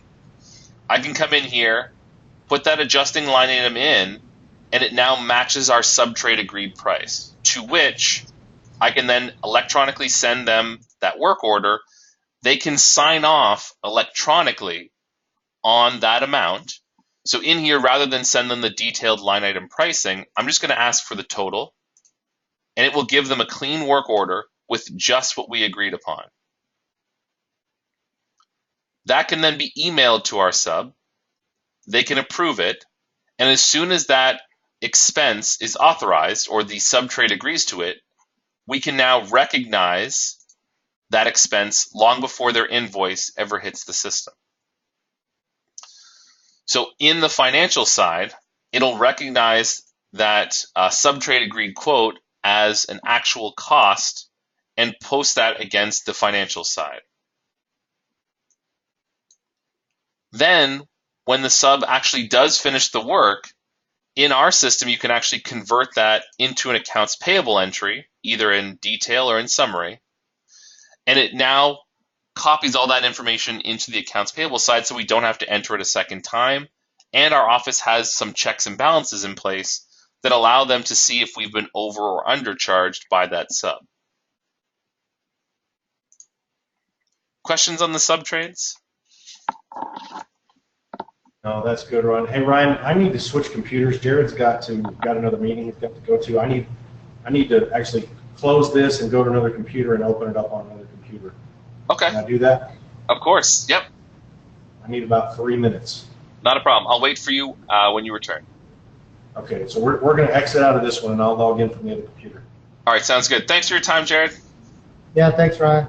I can come in here, put that adjusting line item in, and it now matches our sub-trade agreed price, to which I can then electronically send them that work order. They can sign off electronically on that amount. So in here, rather than send them the detailed line item pricing, I'm just going to ask for the total, and it will give them a clean work order with just what we agreed upon. That can then be emailed to our sub. They can approve it, and as soon as that expense is authorized or the sub-trade agrees to it, we can now recognize that expense long before their invoice ever hits the system. So in the financial side, it'll recognize that sub-trade agreed quote as an actual cost and post that against the financial side. Then, when the sub actually does finish the work, in our system, you can actually convert that into an accounts payable entry, either in detail or in summary, and it now copies all that information into the accounts payable side so we don't have to enter it a second time, and our office has some checks and balances in place that allow them to see if we've been over or undercharged by that sub. Questions on the sub trades? No, that's good, Ryan. Hey, Ryan, I need to switch computers. Jared's got another meeting he's got to go to. I need to actually close this and go to another computer and open it up on another computer. Okay. Can I do that? Of course. Yep. I need about 3 minutes. Not a problem. I'll wait for you when you return. Okay, so we're going to exit out of this one, and I'll log in from the other computer. All right, sounds good. Thanks for your time, Jared. Yeah, thanks, Ryan.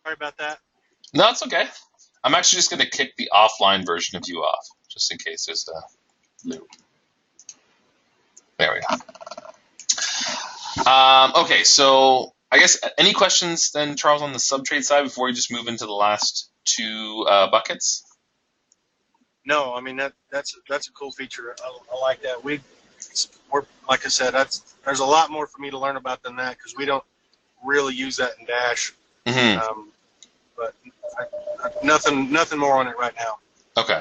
Sorry about that. No, it's okay. I'm actually just going to kick the offline version of you off, just in case there's a loop. There we go. Okay, so I guess any questions then, Charles, on the subtrade side before we just move into the last two buckets? No, I mean that's a cool feature. I like that. We're like I said, there's a lot more for me to learn about than that because we don't really use that in Dash. Mm-hmm. But nothing more on it right now. Okay.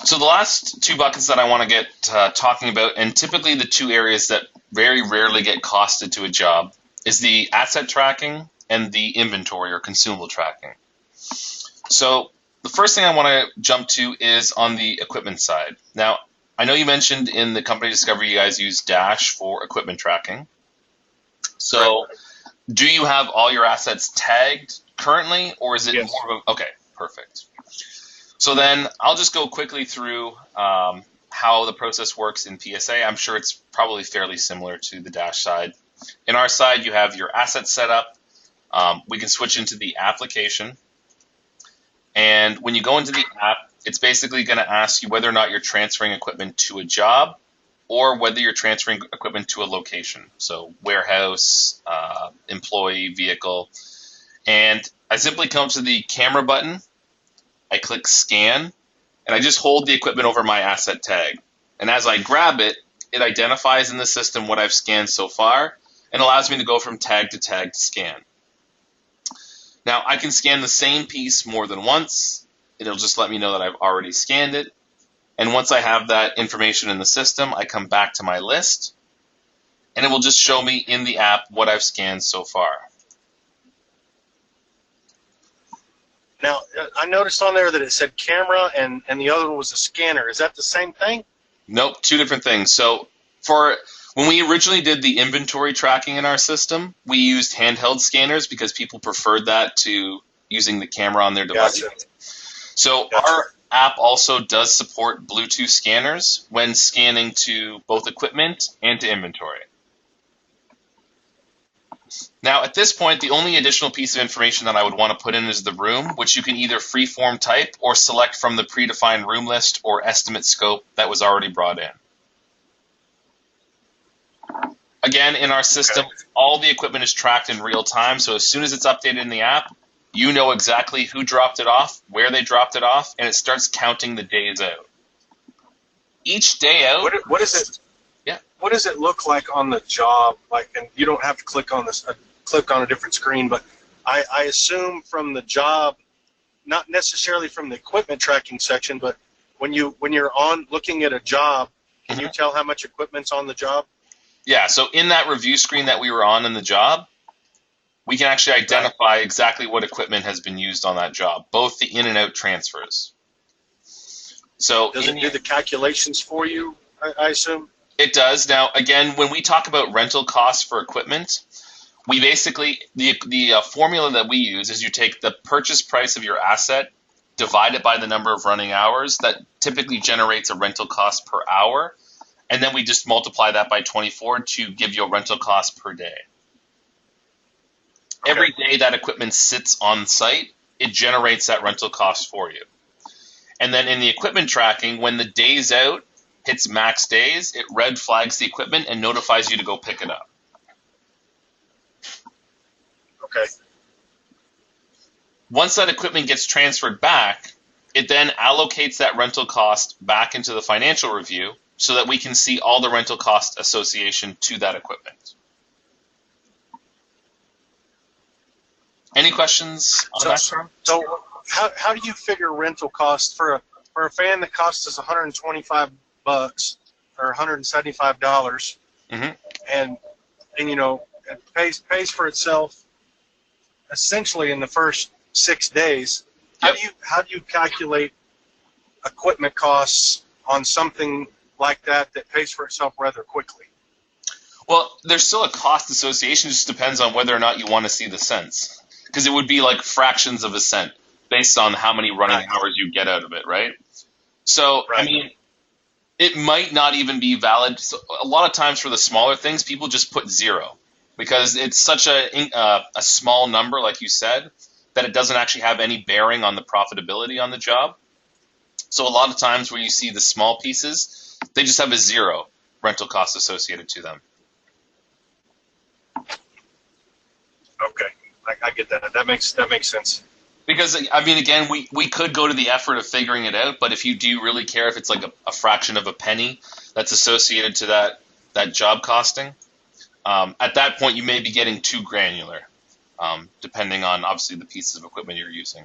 So the last two buckets that I want to get talking about, and typically the two areas that very rarely get costed to a job, is the asset tracking and the inventory or consumable tracking. So the first thing I want to jump to is on the equipment side. Now, I know you mentioned in the company discovery you guys use Dash for equipment tracking. So do you have all your assets tagged currently, or is it more of a... Okay, perfect. So then I'll just go quickly through how the process works in PSA. I'm sure it's probably fairly similar to the Dash side. In our side, you have your assets set up. We can switch into the application. And when you go into the app, it's basically going to ask you whether or not you're transferring equipment to a job or whether you're transferring equipment to a location. So warehouse, employee, vehicle. And I simply come to the camera button. I click scan, and I just hold the equipment over my asset tag. And as I grab it, it identifies in the system what I've scanned so far and allows me to go from tag to scan. Now, I can scan the same piece more than once. It'll just let me know that I've already scanned it. And once I have that information in the system, I come back to my list, and it will just show me in the app what I've scanned so far. Now, I noticed on there that it said camera and the other one was a scanner. Is that the same thing? Nope, two different things. So when we originally did the inventory tracking in our system, we used handheld scanners because people preferred that to using the camera on their device. Gotcha. So our app also does support Bluetooth scanners when scanning to both equipment and to inventory. Now, at this point, the only additional piece of information that I would want to put in is the room, which you can either freeform type or select from the predefined room list or estimate scope that was already brought in. Again, in our system, all the equipment is tracked in real time, so as soon as it's updated in the app, you know exactly who dropped it off, where they dropped it off, and it starts counting the days out. Each day out... What is it? Yeah. What does it look like on the job? Like, and you don't have to click on this, click on a different screen, but I assume from the job, not necessarily from the equipment tracking section, but when you're on looking at a job, can you tell how much equipment's on the job? Yeah, so in that review screen that we were on in the job, we can actually identify exactly what equipment has been used on that job, both the in and out transfers. So does it do the calculations for you, I assume? It does. Now, again, when we talk about rental costs for equipment, we basically, the formula that we use is you take the purchase price of your asset, divide it by the number of running hours. That typically generates a rental cost per hour. And then we just multiply that by 24 to give you a rental cost per day. Okay. Every day that equipment sits on site, it generates that rental cost for you. And then in the equipment tracking, when the days out hits max days, it red flags the equipment and notifies you to go pick it up. Okay. Once that equipment gets transferred back, it then allocates that rental cost back into the financial review so that we can see all the rental cost association to that equipment. Any questions on that, Charm? So how do you figure rental costs for a fan that costs us $125 or $175, and you know it pays for itself essentially in the first 6 days? How do you calculate equipment costs on something like that pays for itself rather quickly? Well, there's still a cost association. It just depends on whether or not you want to see the cents, because it would be like fractions of a cent based on how many running hours you get out of it, right? So, I mean, it might not even be valid. So a lot of times for the smaller things, people just put 0 because it's such a small number, like you said, that it doesn't actually have any bearing on the profitability on the job. So a lot of times where you see the small pieces, they just have a zero rental cost associated to them. Okay, I get that. That makes sense. Because, I mean, again, we could go to the effort of figuring it out, but if you do really care if it's like a fraction of a penny that's associated to that job costing, at that point you may be getting too granular, depending on, obviously, the pieces of equipment you're using.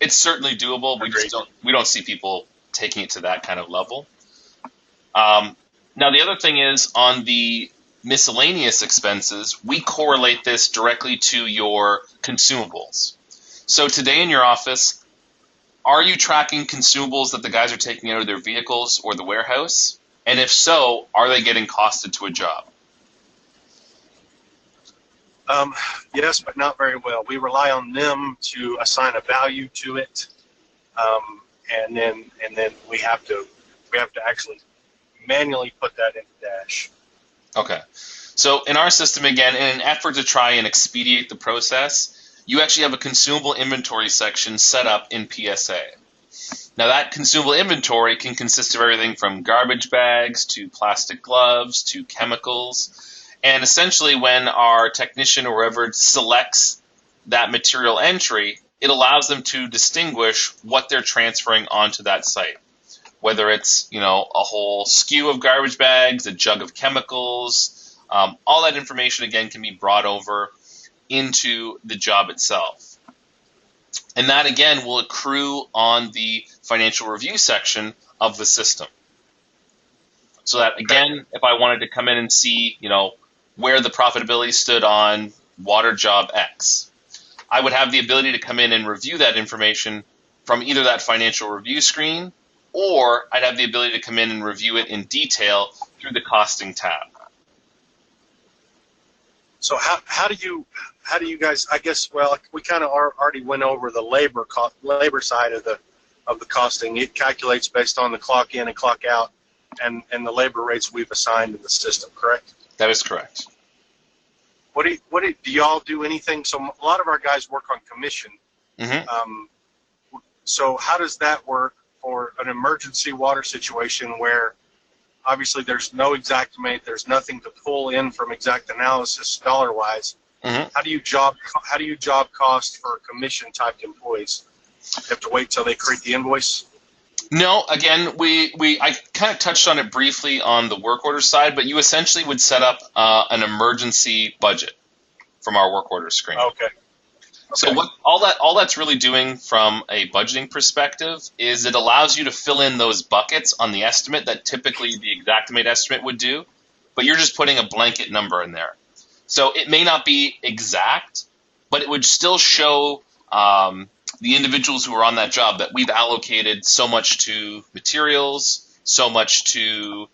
It's certainly doable. We don't see people taking it to that kind of level. Now, the other thing is, on the miscellaneous expenses, we correlate this directly to your consumables. So today in your office, are you tracking consumables that the guys are taking out of their vehicles or the warehouse? And if so, are they getting costed to a job? Yes, but not very well. We rely on them to assign a value to it, and then we have to actually manually put that in Dash. Okay. So in our system, again, in an effort to try and expedite the process, you actually have a consumable inventory section set up in PSA. Now that consumable inventory can consist of everything from garbage bags to plastic gloves to chemicals. And essentially when our technician or whoever selects that material entry, it allows them to distinguish what they're transferring onto that site. Whether it's, a whole SKU of garbage bags, a jug of chemicals, all that information, again, can be brought over into the job itself. And that, again, will accrue on the financial review section of the system. So that, again, if I wanted to come in and see, where the profitability stood on water job X, I would have the ability to come in and review that information from either that financial review screen, or I'd have the ability to come in and review it in detail through the costing tab. So how do you guys? I guess we kind of already went over the labor side of the costing. It calculates based on the clock in and clock out, and the labor rates we've assigned in the system. Correct? That is correct. Do y'all do anything? So a lot of our guys work on commission. Mm-hmm. So how does that work for an emergency water situation where obviously there's no Xactimate, there's nothing to pull in from exact analysis dollar-wise? Mm-hmm. How do you job cost for commission type employees? You have to wait till they create the invoice? No, again, I kind of touched on it briefly on the work order side, but you essentially would set up an emergency budget from our work order screen. Okay. So all that's really doing from a budgeting perspective is it allows you to fill in those buckets on the estimate that typically the Xactimate estimate would do, but you're just putting a blanket number in there. So it may not be exact, but it would still show the individuals who are on that job that we've allocated so much to materials, so much to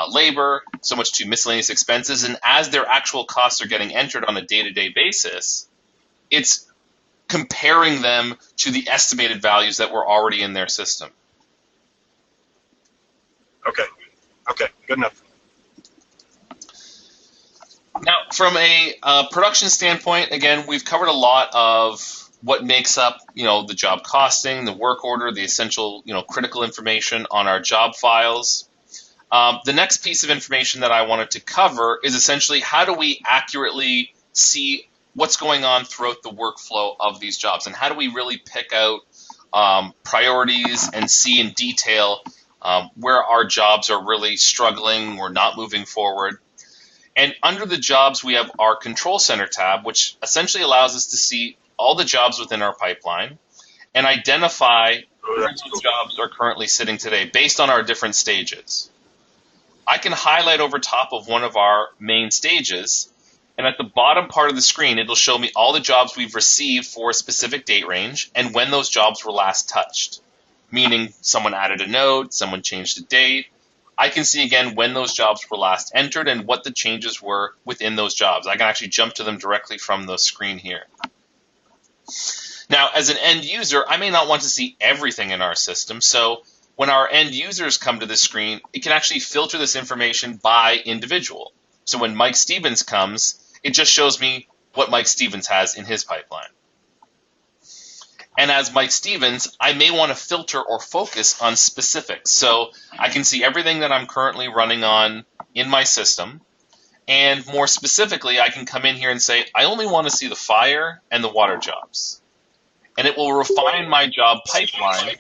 labor, so much to miscellaneous expenses, and as their actual costs are getting entered on a day-to-day basis, it's comparing them to the estimated values that were already in their system. Okay, good enough. Now, from a production standpoint, again, we've covered a lot of what makes up, the job costing, the work order, the essential, critical information on our job files. The next piece of information that I wanted to cover is essentially how do we accurately see what's going on throughout the workflow of these jobs, and how do we really pick out priorities and see in detail where our jobs are really struggling or not moving forward. And under the jobs, we have our control center tab, which essentially allows us to see all the jobs within our pipeline and identify where those jobs are currently sitting today based on our different stages. I can highlight over top of one of our main stages, and at the bottom part of the screen, it'll show me all the jobs we've received for a specific date range and when those jobs were last touched, meaning someone added a note, someone changed a date. I can see again when those jobs were last entered and what the changes were within those jobs. I can actually jump to them directly from the screen here. Now, as an end user, I may not want to see everything in our system, so when our end users come to this screen, it can actually filter this information by individual. So when Mike Stevens comes, it just shows me what Mike Stevens has in his pipeline. And as Mike Stevens, I may want to filter or focus on specifics. So I can see everything that I'm currently running on in my system. And more specifically, I can come in here and say, I only want to see the fire and the water jobs. And it will refine my job pipeline.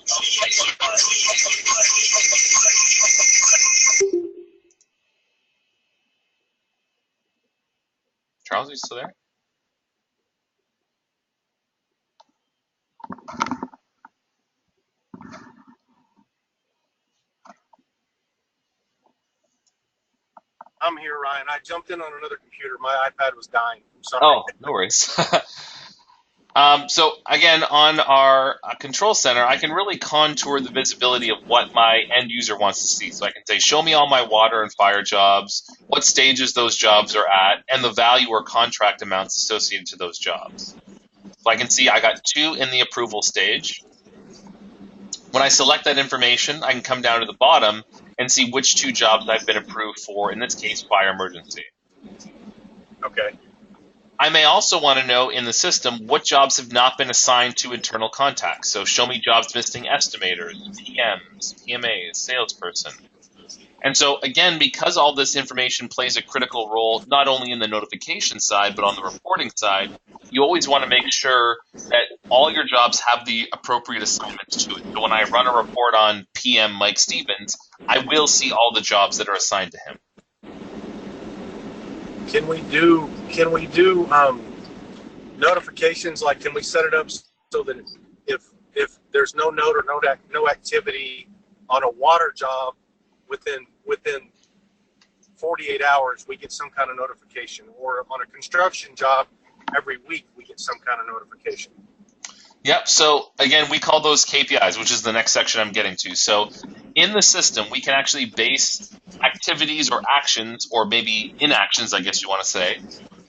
Charles, are you still there? I'm here, Ryan. I jumped in on another computer. My iPad was dying. I'm sorry. Oh, no worries. So again, on our control center, I can really contour the visibility of what my end user wants to see. So I can say, show me all my water and fire jobs, what stages those jobs are at, and the value or contract amounts associated to those jobs. So I can see I got 2 in the approval stage. When I select that information, I can come down to the bottom and see which 2 jobs I've been approved for, in this case, fire emergency. Okay. I may also want to know in the system what jobs have not been assigned to internal contacts. So show me jobs missing estimators, PMs, PMAs, salesperson. And so again, because all this information plays a critical role, not only in the notification side, but on the reporting side, you always want to make sure that all your jobs have the appropriate assignments to it. So when I run a report on PM Mike Stevens, I will see all the jobs that are assigned to him. Can we do notifications? Like, can we set it up so that if there's no note or no activity on a water job within 48 hours, we get some kind of notification, or on a construction job every week we get some kind of notification? Yep. So again, we call those KPIs, which is the next section I'm getting to. So in the system, we can actually base activities or actions, or maybe inactions, I guess you want to say,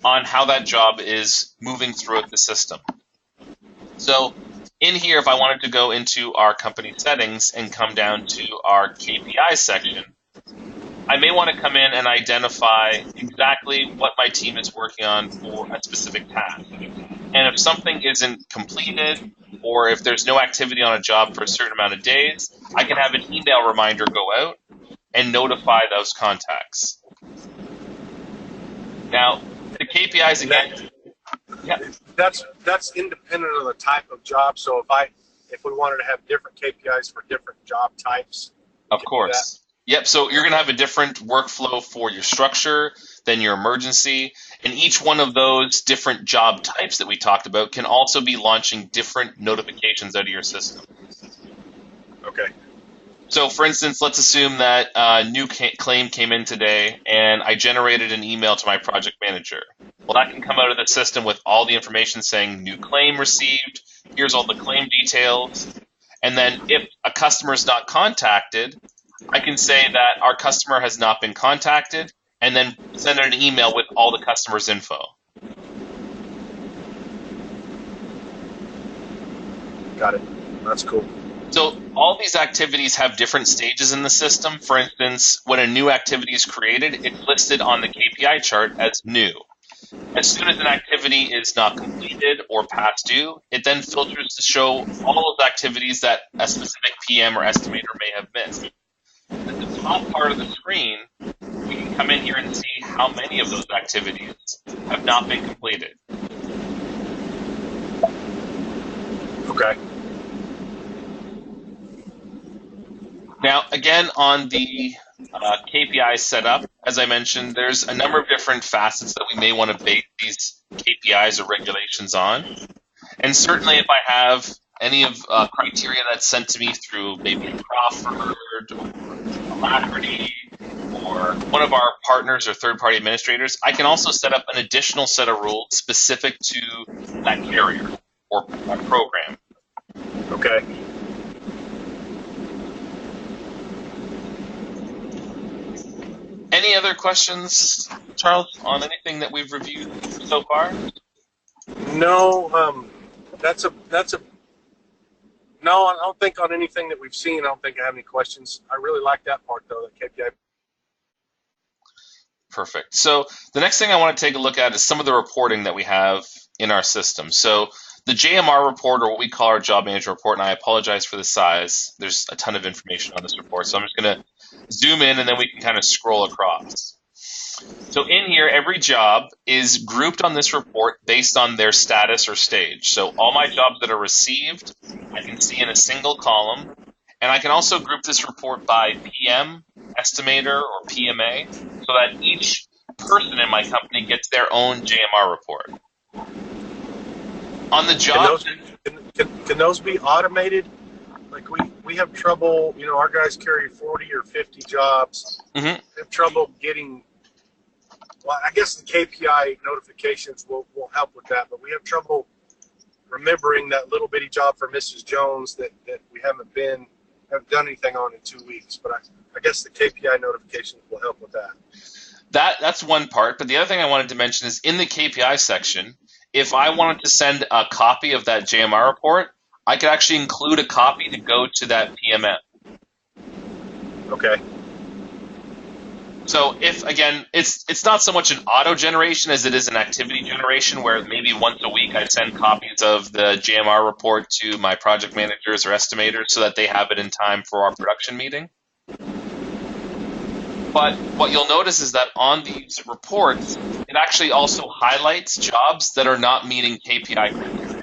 on how that job is moving throughout the system. So in here, if I wanted to go into our company settings and come down to our KPI section, I may want to come in and identify exactly what my team is working on for a specific task. And if something isn't completed, or if there's no activity on a job for a certain amount of days, I can have an email reminder go out and notify those contacts. Now, the KPIs again. Yeah. That's independent of the type of job. So if we wanted to have different KPIs for different job types. Of course. Yep, so you're going to have a different workflow for your structure than your emergency, and each one of those different job types that we talked about can also be launching different notifications out of your system. Okay. So for instance, let's assume that a new claim came in today and I generated an email to my project manager. Well, that can come out of the system with all the information saying new claim received, here's all the claim details, and then if a customer is not contacted, I can say that our customer has not been contacted, and then send an email with all the customer's info. Got it. That's cool. So all these activities have different stages in the system. For instance, when a new activity is created, it's listed on the KPI chart as new. As soon as an activity is not completed or past due, it then filters to show all of the activities that a specific PM or estimator may have missed. At the top part of the screen, we can come in here and see how many of those activities have not been completed. Okay. Now, again, on the KPI setup, as I mentioned, there's a number of different facets that we may want to base these KPIs or regulations on. And certainly if I have any of criteria that's sent to me through maybe Crawford or Alacrity or one of our partners or third-party administrators, I can also set up an additional set of rules specific to that carrier or program. Okay. Any other questions, Charles, on anything that we've reviewed so far? No, no, I don't think on anything that we've seen, I don't think I have any questions. I really like that part, though, that KPI. Perfect. So the next thing I want to take a look at is some of the reporting that we have in our system. So the JMR report, or what we call our job manager report, and I apologize for the size. There's a ton of information on this report, so I'm just going to zoom in and then we can kind of scroll across. So in here, every job is grouped on this report based on their status or stage. So all my jobs that are received, I can see in a single column. And I can also group this report by PM, estimator, or PMA, so that each person in my company gets their own JMR report. On the job... Can those be automated? Like we have trouble, our guys carry 40 or 50 jobs. Mm-hmm. We have trouble getting... Well, I guess the KPI notifications will help with that, but we have trouble remembering that little bitty job for Mrs. Jones that we haven't done anything on in 2 weeks. But I guess the KPI notifications will help with that. That's one part, but the other thing I wanted to mention is in the KPI section, if I wanted to send a copy of that JMR report, I could actually include a copy to go to that PMM. Okay. So if, again, it's not so much an auto generation as it is an activity generation where maybe once a week I send copies of the JMR report to my project managers or estimators so that they have it in time for our production meeting. But what you'll notice is that on these reports, it actually also highlights jobs that are not meeting KPI criteria.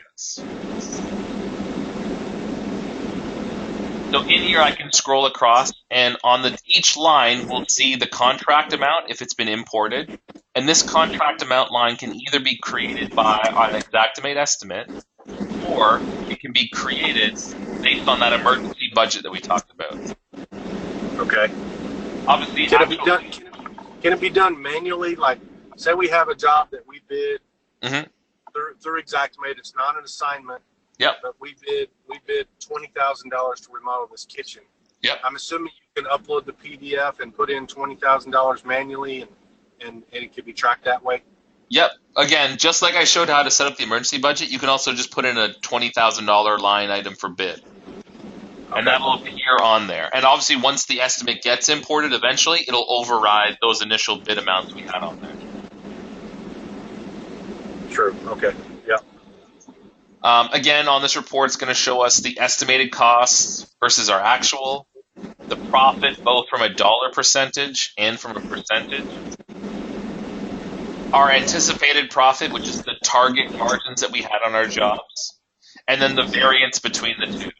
So in here, I can scroll across, and on each line, we'll see the contract amount if it's been imported. And this contract amount line can either be created by an Xactimate estimate, or it can be created based on that emergency budget that we talked about. Okay. Obviously, can it be done manually? Like, say we have a job that we bid through Xactimate. It's not an assignment. Yep. But we bid $20,000 to remodel this kitchen. Yep. I'm assuming you can upload the PDF and put in $20,000 manually, and it can be tracked that way. Yep. Again, just like I showed how to set up the emergency budget, you can also just put in a $20,000 line item for bid. Okay. And that will appear on there. And obviously, once the estimate gets imported, eventually, it'll override those initial bid amounts we had on there. True. Okay. Yeah. Again, on this report, it's going to show us the estimated costs versus our actual, the profit both from a dollar percentage and from a percentage, our anticipated profit, which is the target margins that we had on our jobs, and then the variance between the two.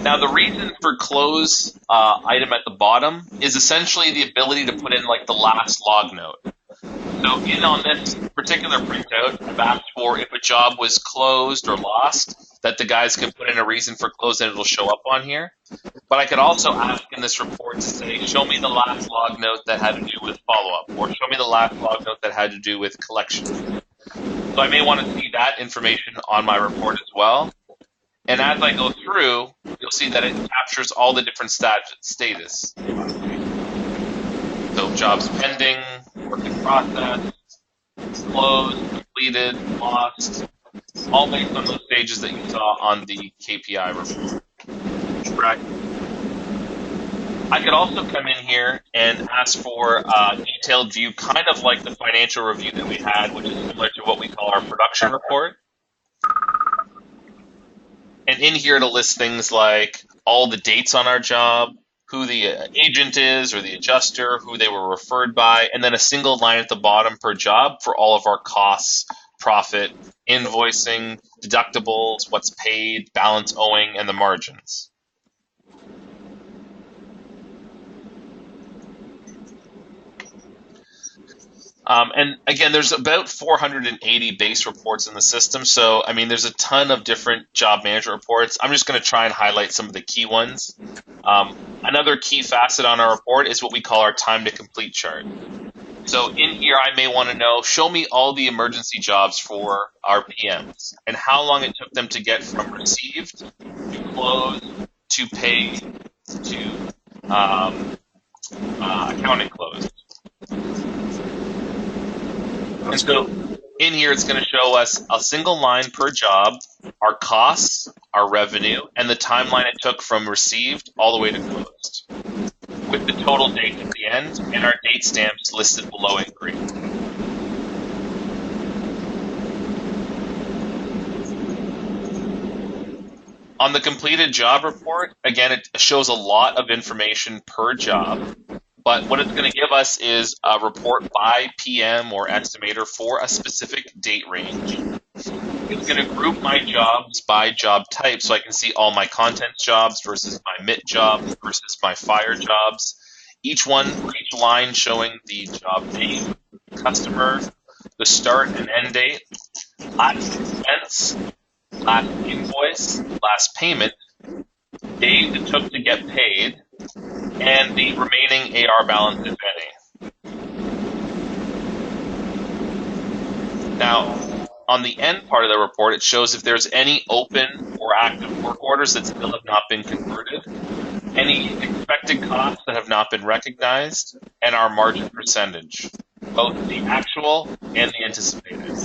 Now, the reason for close item at the bottom is essentially the ability to put in like the last log note. So on this particular printout, I've asked for if a job was closed or lost, that the guys can put in a reason for close and it'll show up on here. But I could also ask in this report to say, show me the last log note that had to do with follow-up, or show me the last log note that had to do with collection. So I may want to see that information on my report as well. And as I go through, you'll see that it captures all the different status. So jobs pending, work in process, closed, completed, lost, all based on those stages that you saw on the KPI report. Right. I could also come in here and ask for a detailed view, kind of like the financial review that we had, which is similar to what we call our production report. And in here it'll list things like all the dates on our job, who the agent is or the adjuster, who they were referred by, and then a single line at the bottom per job for all of our costs, profit, invoicing, deductibles, what's paid, balance owing, and the margins. And again, there's about 480 base reports in the system. So, I mean, there's a ton of different job management reports. I'm just going to try and highlight some of the key ones. Another key facet on our report is what we call our time to complete chart. So in here, I may want to know, show me all the emergency jobs for our PMs and how long it took them to get from received to close to paid to account and closed. And so in here, it's going to show us a single line per job, our costs, our revenue, and the timeline it took from received all the way to closed, with the total date at the end and our date stamps listed below in green. On the completed job report, again, it shows a lot of information per job, but what it's going to give us is a report by PM or estimator for a specific date range. It's going to group my jobs by job type, so I can see all my content jobs versus my MIT jobs versus my fire jobs. Each line showing the job name, customer, the start and end date, last expense, last invoice, last payment, days it took to get paid, and the remaining AR balance, if any. Now, on the end part of the report, it shows if there's any open or active work orders that still have not been converted, any expected costs that have not been recognized, and our margin percentage, both the actual and the anticipated.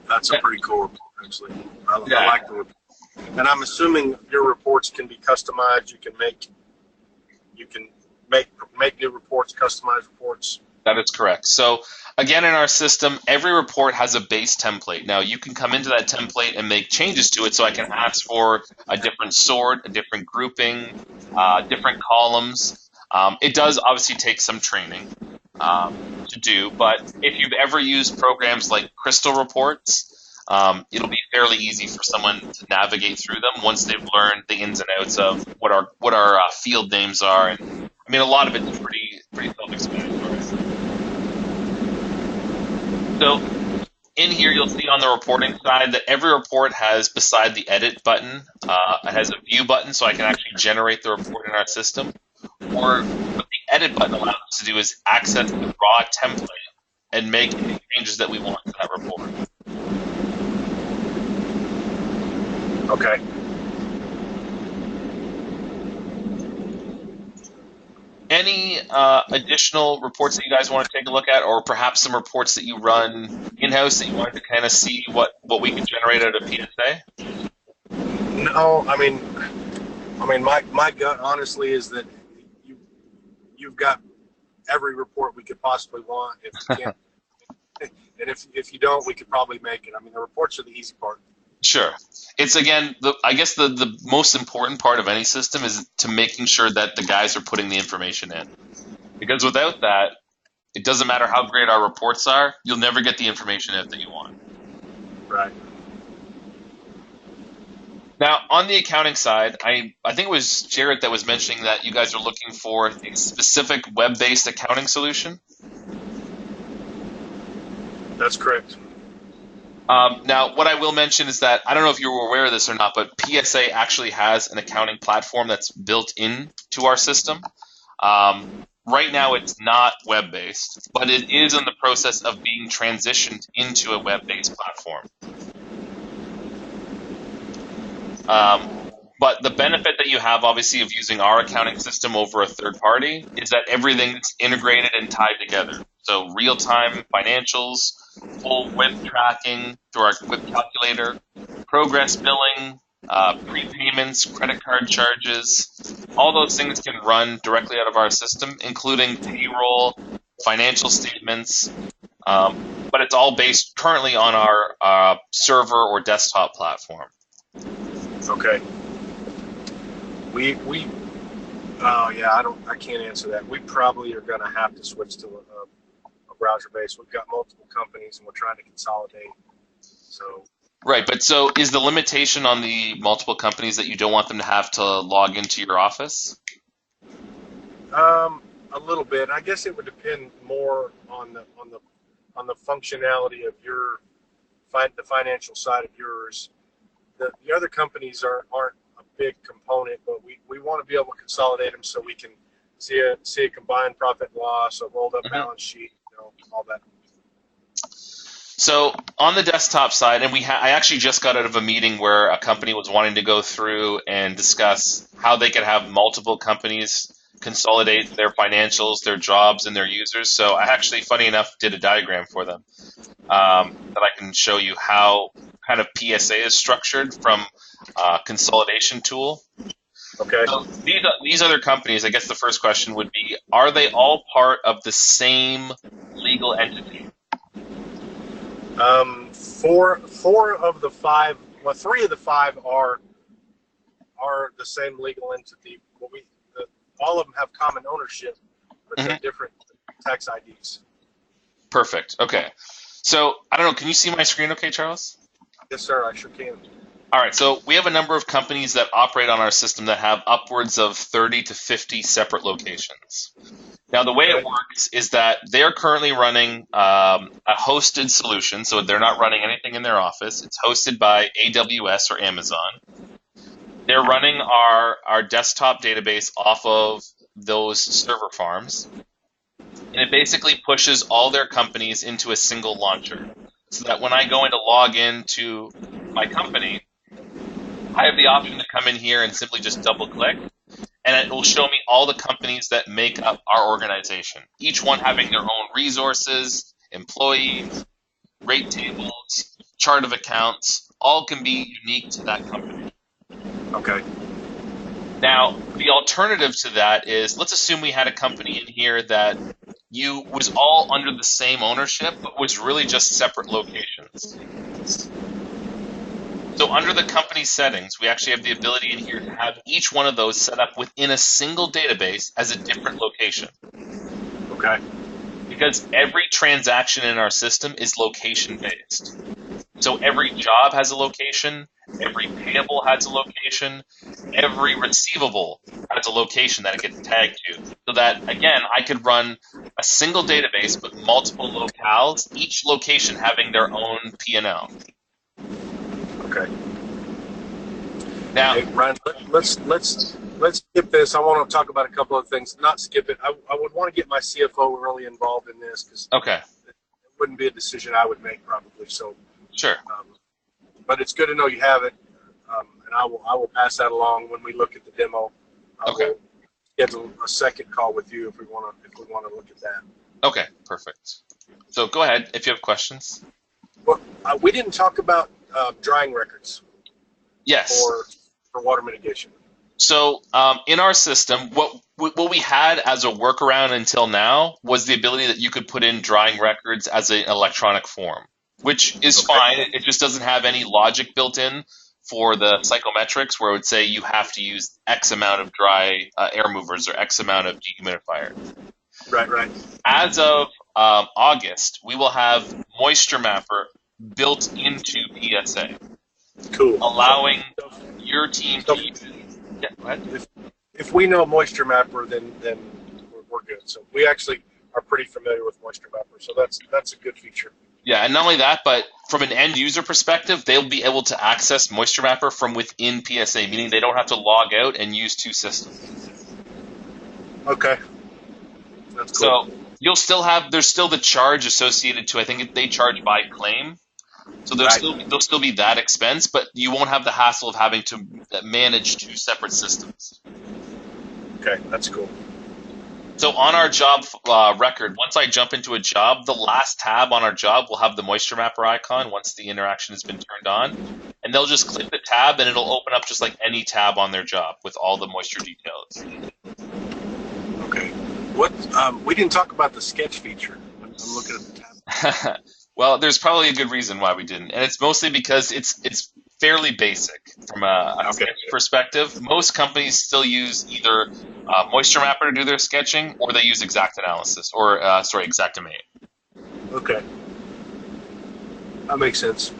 That's a pretty cool report, actually. I like the report. And I'm assuming your reports can be customized. You can make new reports, customized reports. That is correct. So again, in our system, every report has a base template. Now you can come into that template and make changes to it. So I can ask for a different sort, a different grouping, different columns. It does obviously take some training to do, but if you've ever used programs like Crystal Reports, it'll be fairly easy for someone to navigate through them once they've learned the ins and outs of what our field names are. And I mean, a lot of it's pretty self-explanatory. So in here, you'll see on the reporting side that every report has, beside the edit button, it has a view button, so I can actually generate the report in our system. Or what the edit button allows us to do is access the raw template and make any changes that we want to that report. Okay. Any additional reports that you guys want to take a look at, or perhaps some reports that you run in-house that you wanted to kind of see what we can generate out of PSA? No, I mean, my gut honestly is that you've got every report we could possibly want. If you can't, and if you don't, we could probably make it. I mean, the reports are the easy part. Sure. It's, again, I guess the most important part of any system is to making sure that the guys are putting the information in. Because without that, it doesn't matter how great our reports are, you'll never get the information out that you want. Right. Now, on the accounting side, I think it was Jared that was mentioning that you guys are looking for a specific web-based accounting solution. That's correct. Now, what I will mention is that, I don't know if you were aware of this or not, but PSA actually has an accounting platform that's built into our system. Right now, it's not web-based, but it is in the process of being transitioned into a web-based platform. But the benefit that you have, obviously, of using our accounting system over a third party is that everything's integrated and tied together. So real-time financials, full WIP tracking through our WIP calculator, progress billing, prepayments, credit card charges, all those things can run directly out of our system, including payroll, financial statements, but it's all based currently on our server or desktop platform. Okay. I can't answer that. We probably are going to have to switch to a browser base. We've got multiple companies and we're trying to consolidate. So. Right, but so is the limitation on the multiple companies that you don't want them to have to log into your office? A little bit. I guess it would depend more on the functionality of the financial side of yours. The other companies aren't a big component, but we want to be able to consolidate them so we can see a combined profit and loss, a rolled up balance sheet, all that. So on the desktop side, and I actually just got out of a meeting where a company was wanting to go through and discuss how they could have multiple companies consolidate their financials, their jobs, and their users. So I actually, funny enough, did a diagram for them that I can show you how kind of PSA is structured from a consolidation tool. Okay. So these other companies, I guess the first question would be, are they all part of the same legal entity? Four of the five, well, three of the five are the same legal entity. Well, all of them have common ownership, but they have different tax IDs. Perfect. Okay. So I don't know. Can you see my screen okay, Charles? Yes, sir. I sure can. All right. So we have a number of companies that operate on our system that have upwards of 30 to 50 separate locations. Now, the way it works is that they're currently running a hosted solution, so they're not running anything in their office. It's hosted by AWS or Amazon. They're running our desktop database off of those server farms, and it basically pushes all their companies into a single launcher, so that when I go in to log into my company, I have the option to come in here and simply just double-click, and it will show me all the companies that make up our organization, each one having their own resources, employees, rate tables, chart of accounts, all can be unique to that company. Okay. Now, the alternative to that is, let's assume we had a company in here that was all under the same ownership, but was really just separate locations. So under the company settings, we actually have the ability in here to have each one of those set up within a single database as a different location. Okay. Because every transaction in our system is location-based. So every job has a location, every payable has a location, every receivable has a location that it gets tagged to. So that, again, I could run a single database but multiple locales, each location having their own P&L. Okay. Now, hey, Ryan, let's skip this. I want to talk about a couple of things. Not skip it. I would want to get my CFO really involved in this because it wouldn't be a decision I would make probably. So sure. But it's good to know you have it, and I will pass that along when we look at the demo. We'll schedule a second call with you if we want to look at that. Okay, perfect. So go ahead if you have questions. Well, we didn't talk about drying records. Yes. For water mitigation. So in our system, what we had as a workaround until now was the ability that you could put in drying records as an electronic form, which is fine. It just doesn't have any logic built in for the psychometrics where it would say you have to use X amount of dry air movers or X amount of dehumidifiers. Right. As of August, we will have Moisture Mapper built into PSA. Cool. Allowing your team to use it. Yeah, go ahead. If we know Moisture Mapper, then we're good. So we actually are pretty familiar with Moisture Mapper, so that's a good feature. Yeah, and not only that, but from an end user perspective, they'll be able to access Moisture Mapper from within PSA, meaning they don't have to log out and use two systems. Okay. That's cool. So there's still the charge associated to, I think they charge by claim. So there'll still be that expense, but you won't have the hassle of having to manage two separate systems. Okay, that's cool. So on our job record, once I jump into a job, the last tab on our job will have the Moisture Mapper icon once the interaction has been turned on. And they'll just click the tab and it'll open up just like any tab on their job with all the moisture details. Okay. We didn't talk about the sketch feature. I'm looking at the tab. Well, there's probably a good reason why we didn't. And it's mostly because it's fairly basic from a sketch perspective. Most companies still use either Moisture Mapper to do their sketching, or they use Exact Analysis, or Xactimate. Okay. That makes sense.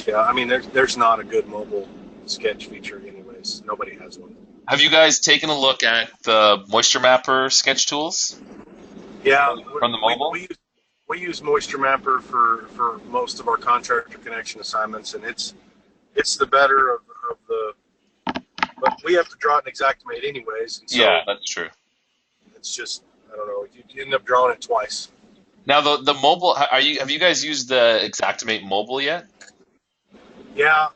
Yeah. I mean, there's not a good mobile sketch feature anyways. Nobody has one. Have you guys taken a look at the Moisture Mapper sketch tools? Yeah. From the mobile? We use Moisture Mapper for most of our contractor connection assignments, and it's the better of the. But we have to draw it in Xactimate anyways. And so yeah, that's true. It's just, I don't know. You end up drawing it twice. Now the mobile. Have you guys used the Xactimate mobile yet? Yeah,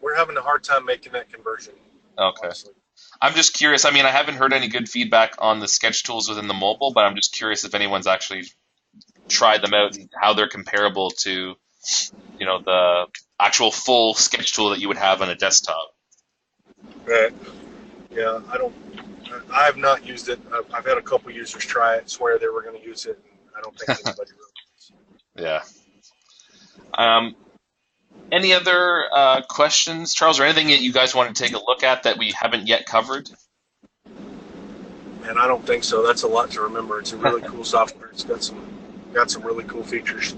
we're having a hard time making that conversion. Okay. Honestly. I'm just curious. I mean, I haven't heard any good feedback on the sketch tools within the mobile, but I'm just curious if anyone's actually tried them out and how they're comparable to, the actual full sketch tool that you would have on a desktop. Right. Yeah, I have not used it. I've had a couple users try it, swear they were going to use it, and I don't think anybody really is. Yeah. Any other questions, Charles, or anything that you guys want to take a look at that we haven't yet covered? And I don't think so. That's a lot to remember. It's a really cool software. It's got some really cool features.